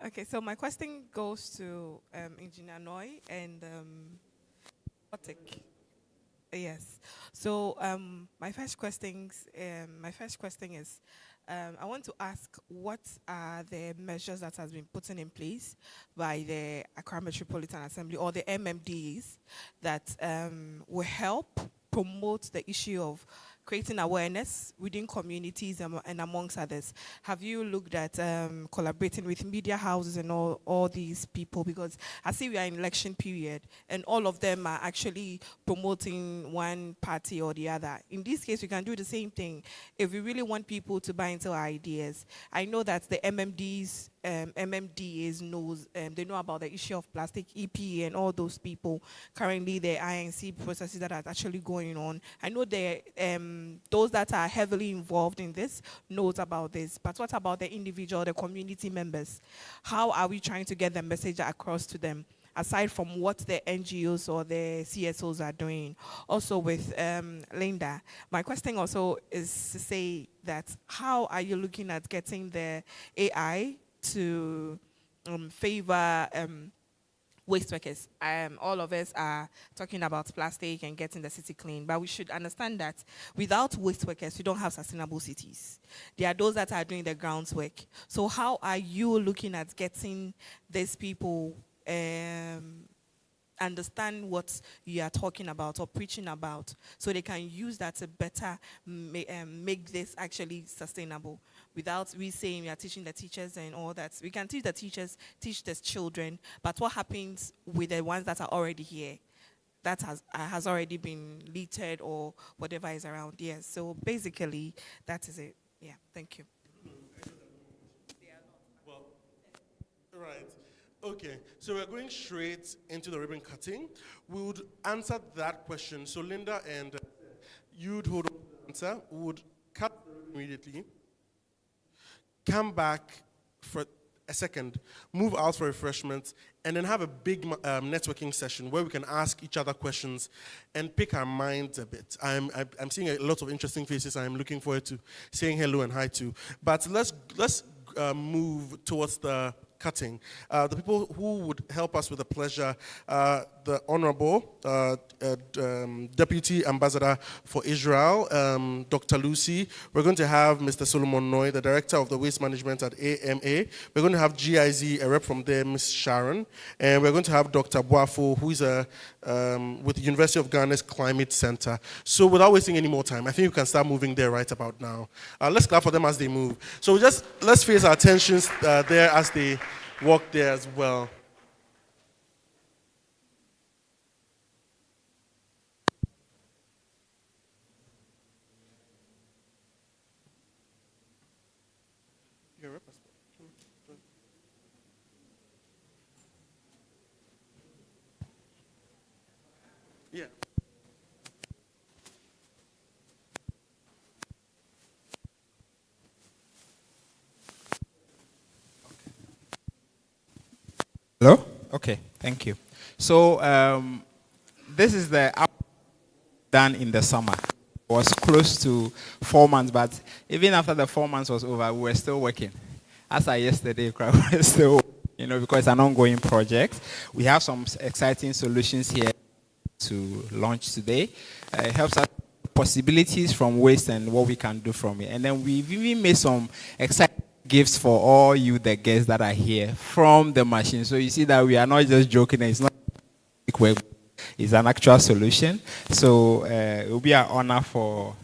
okay, so my question goes to Engineer Noy and Otek. Yes. So my first question is, I want to ask what are the measures that has been put in place by the Accra Metropolitan Assembly or the MMDs that will help promote the issue of creating awareness within communities and amongst others. Have you looked at collaborating with media houses and all these people? Because I see we are in election period and all of them are actually promoting one party or the other. In this case, we can do the same thing. If we really want people to buy into our ideas, I know that the MMDs knows, they know about the issue of plastic, EP and all those people. Currently, the INC processes that are actually going on. I know those that are heavily involved in this knows about this. But what about the individual, the community members? How are we trying to get the message across to them? Aside from what the NGOs or the CSOs are doing. Also with Linda, my question also is to say that how are you looking at getting the AI to favor waste workers? All of us are talking about plastic and getting the city clean, but we should understand that without waste workers, we don't have sustainable cities. There are those that are doing the groundwork. So how are you looking at getting these people understand what you are talking about or preaching about so they can use that to better make this actually sustainable without we saying we are teaching the teachers and all that. We can teach the teachers, teach the children, but what happens with the ones that are already here? That has already been littered or whatever is around here. So basically, that is it. Yeah, thank you. Well, right. Okay, so we're going straight into the ribbon cutting. We would answer that question. So Linda and you'd hold on to the answer. We would cut immediately, come back for a second, move out for refreshments, and then have a big networking session where we can ask each other questions and pick our minds a bit. I'm seeing a lot of interesting faces I'm looking forward to saying hello and hi to. But let's move towards the cutting. The people who would help us with the pleasure, the Honorable Deputy Ambassador for Israel, Dr. Lucy. We're going to have Mr. Solomon Noy, the Director of the Waste Management at AMA. We're going to have GIZ, a rep from there, Ms. Sharon. And we're going to have Dr. Boafo, who is with the University of Ghana's Climate Center. So without wasting any more time, I think we can start moving there right about now. Let's clap for them as they move. So let's face our attentions there as they walk there as well. Yeah. Hello? Okay, thank you. So this is the app done in the summer. It was close to 4 months, but even after the 4 months was over, we were still working. As I yesterday, we were still, because it's an ongoing project. We have some exciting solutions here to launch today. It helps us possibilities from waste and what we can do from it. And then we've even made some exciting gifts for all you, the guests that are here from the machine. So you see that we are not just joking. It's not it's an actual solution. So it will be an honor for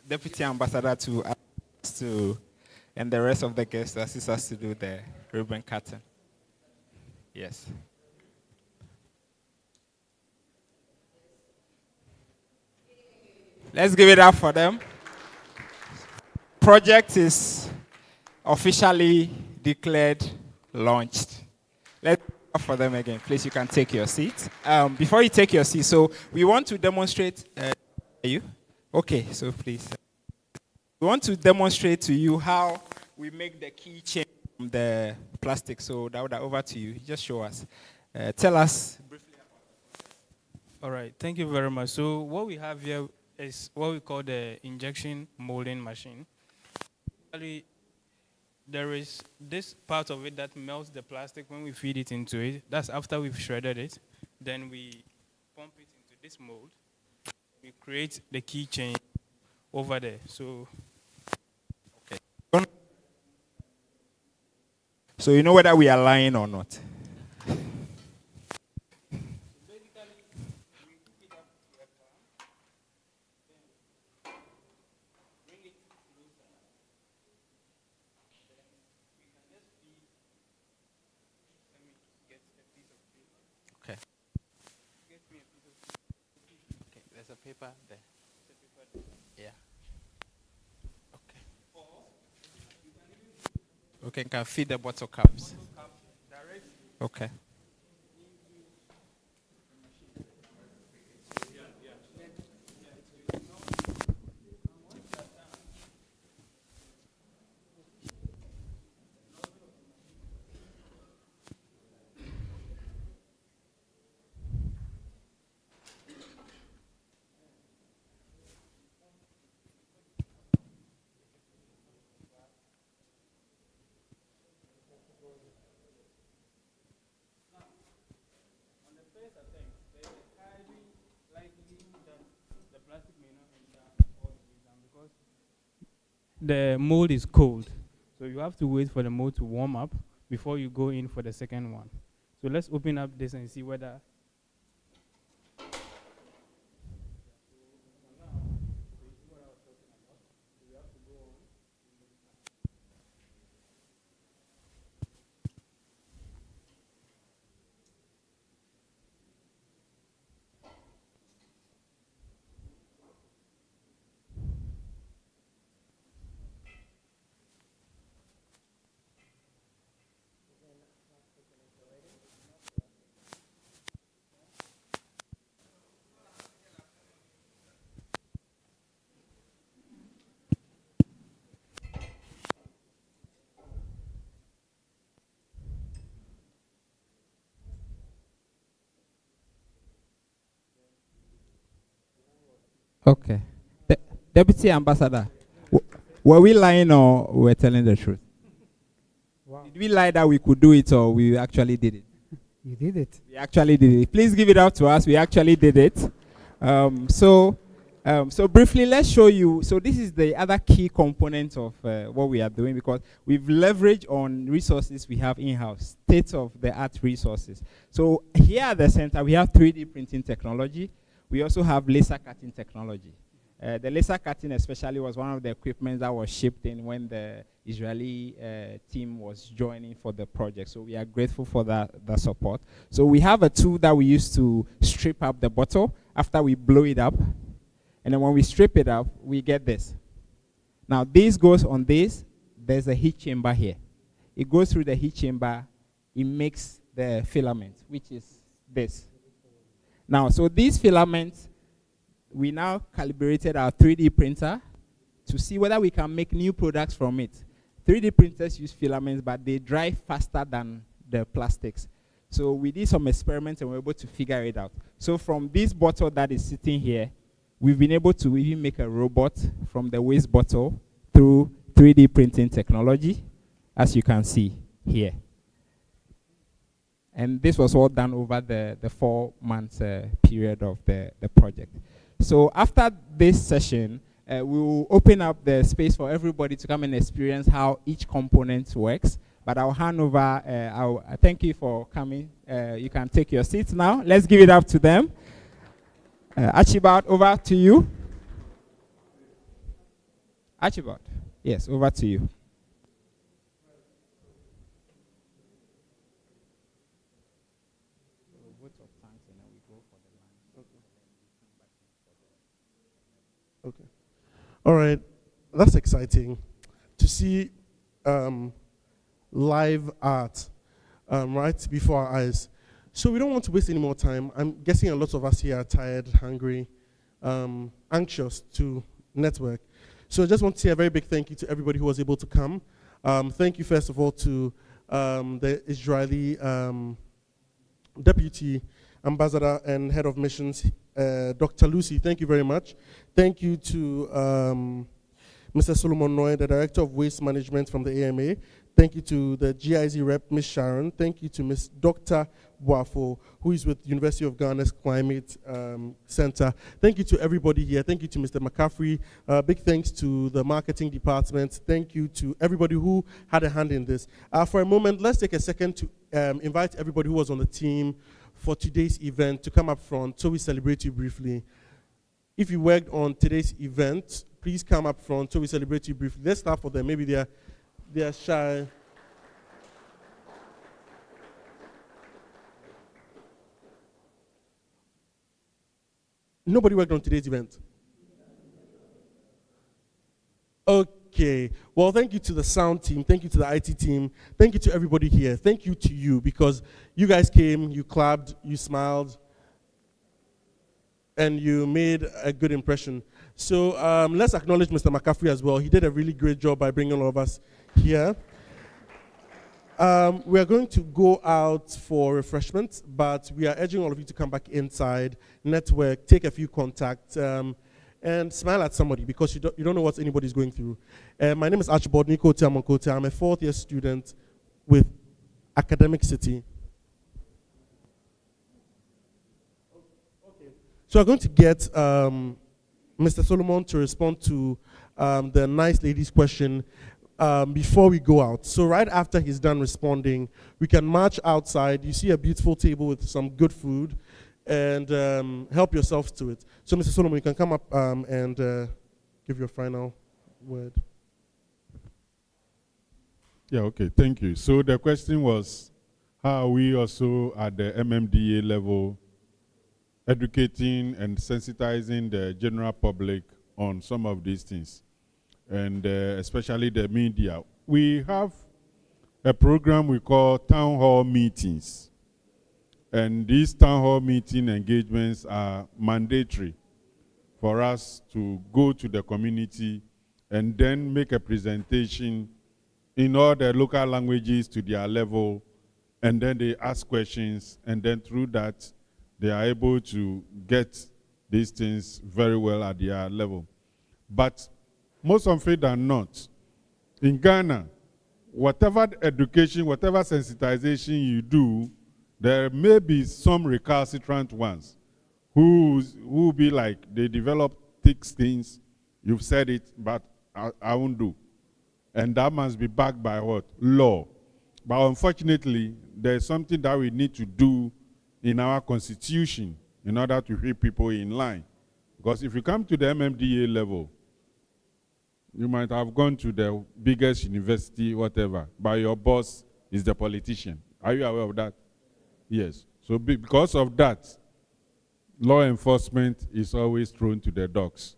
Deputy Ambassador to and the rest of the guests to assist us to do the ribbon cutting. Yes. Let's give it up for them. Project is officially declared launched. Let's give it up for them again. Please, you can take your seat. Before you take your seat, so we want to demonstrate. Are you? Okay, so please. We want to demonstrate to you how we make the keychain from the plastic. So, Dauda, over to you. Just show us. Tell us briefly about it. All right, thank you very much. So what we have here is what we call the injection molding machine. Actually, there is this part of it that melts the plastic when we feed it into it. That's after we've shredded it. Then we pump it into this mold. We create the keychain over there. So, okay. So you know whether we are lying or not. Okay. Okay, there's a paper there. Yeah. Okay. Okay, can feed the bottle caps. Okay. the mold is cold. So you have to wait for the mold to warm up before you go in for the second one. So let's open up this and see whether Okay. Deputy Ambassador, were we lying or we were telling the truth? Wow. Did we lie that we could do it or we actually did it? You did it. We actually did it. Please give it up to us. We actually did it. So briefly, let's show you. So this is the other key component of what we are doing, because we've leveraged on resources we have in-house, state-of-the-art resources. So here at the center, we have 3D printing technology. We also have laser cutting technology. The laser cutting especially was one of the equipment that was shipped in when the Israeli team was joining for the project. So we are grateful for that support. So we have a tool that we use to strip up the bottle after we blow it up. And then when we strip it up, we get this. Now this goes on this. There's a heat chamber here. It goes through the heat chamber. It makes the filament, which is this. Now, so these filaments, we now calibrated our 3D printer to see whether we can make new products from it. 3D printers use filaments, but they dry faster than the plastics. So we did some experiments and we were able to figure it out. So from this bottle that is sitting here, we've been able to even make a robot from the waste bottle through 3D printing technology, as you can see here. And this was all done over the 4 months period of the project. So after this session, we will open up the space for everybody to come and experience how each component works. But I'll hand over, I thank you for coming. You can take your seats now. Let's give it up to them. Archibald, over to you. Archibald, yes, over to you. Okay. All right. That's exciting to see live art right before our eyes. So we don't want to waste any more time. I'm guessing a lot of us here are tired, hungry, anxious to network. So I just want to say a very big thank you to everybody who was able to come. Thank you, first of all, to the Israeli Deputy Ambassador and Head of Missions, Dr. Lucy. Thank you very much. Thank you to Mr. Solomon Noy, the Director of Waste Management from the AMA. Thank you to the GIZ rep, Ms. Sharon. Thank you to Ms. Dr. Boafo, who is with University of Ghana's Climate Center. Thank you to everybody here. Thank you to Mr. McCaffrey. Big thanks to the marketing department. Thank you to everybody who had a hand in this. For a moment, let's take a second to invite everybody who was on the team for today's event to come up front so we celebrate you briefly. If you worked on today's event, please come up front so we celebrate you briefly. Let's start for them. Maybe they are shy. Nobody worked on today's event. Okay. Well, thank you to the sound team. Thank you to the IT team. Thank you to everybody here. Thank you to you, because you guys came, you clapped, you smiled, and you made a good impression. So let's acknowledge Mr. McCaffrey as well. He did a really great job by bringing all of us here. We are going to go out for refreshments, but we are urging all of you to come back inside, network, take a few contacts, and smile at somebody, because you don't know what anybody's going through. My name is Archibald Nikote Amonkote. I'm a 4th-year student with ACity. So I'm going to get Mr. Solomon to respond to the nice lady's question before we go out. So right after he's done responding, we can march outside. You see a beautiful table with some good food, and help yourselves to it. So Mr. Solomon, you can come up and give your final word. Yeah, okay, thank you. So the question was, how are we also at the MMDA level educating and sensitizing the general public on some of these things, and especially the media. We have a program we call town hall meetings, and these town hall meeting engagements are mandatory for us to go to the community and then make a presentation in all the local languages to their level, and then they ask questions, and then through that they are able to get these things very well at their level. But most often than not, in Ghana, whatever education, whatever sensitization you do, there may be some recalcitrant ones who be like, they develop thick skins, you've said it, but I won't do. And that must be backed by what? Law. But unfortunately, there's something that we need to do in our constitution in order to keep people in line. Because if you come to the MMDA level, you might have gone to the biggest university, whatever, but your boss is the politician. Are you aware of that? Yes. So because of that, law enforcement is always thrown to the dogs.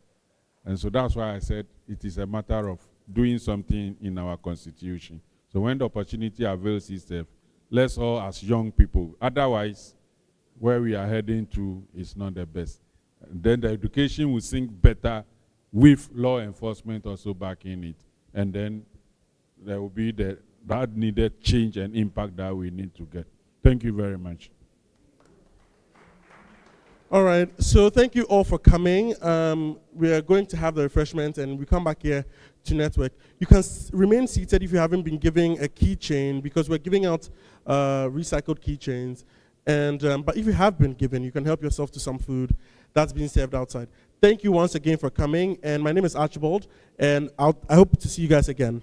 And so that's why I said it is a matter of doing something in our constitution. So when the opportunity avails itself, let's all as young people. Otherwise, where we are heading to is not the best. And then the education will sink better with law enforcement also backing it. And then there will be that needed change and impact that we need to get. Thank you very much. All right, so thank you all for coming. We are going to have the refreshment and we come back here to network. You can remain seated if you haven't been giving a keychain, because we're giving out recycled keychains. And but if you have been given, you can help yourself to some food that's being served outside. Thank you once again for coming. And my name is Archibald, and I hope to see you guys again.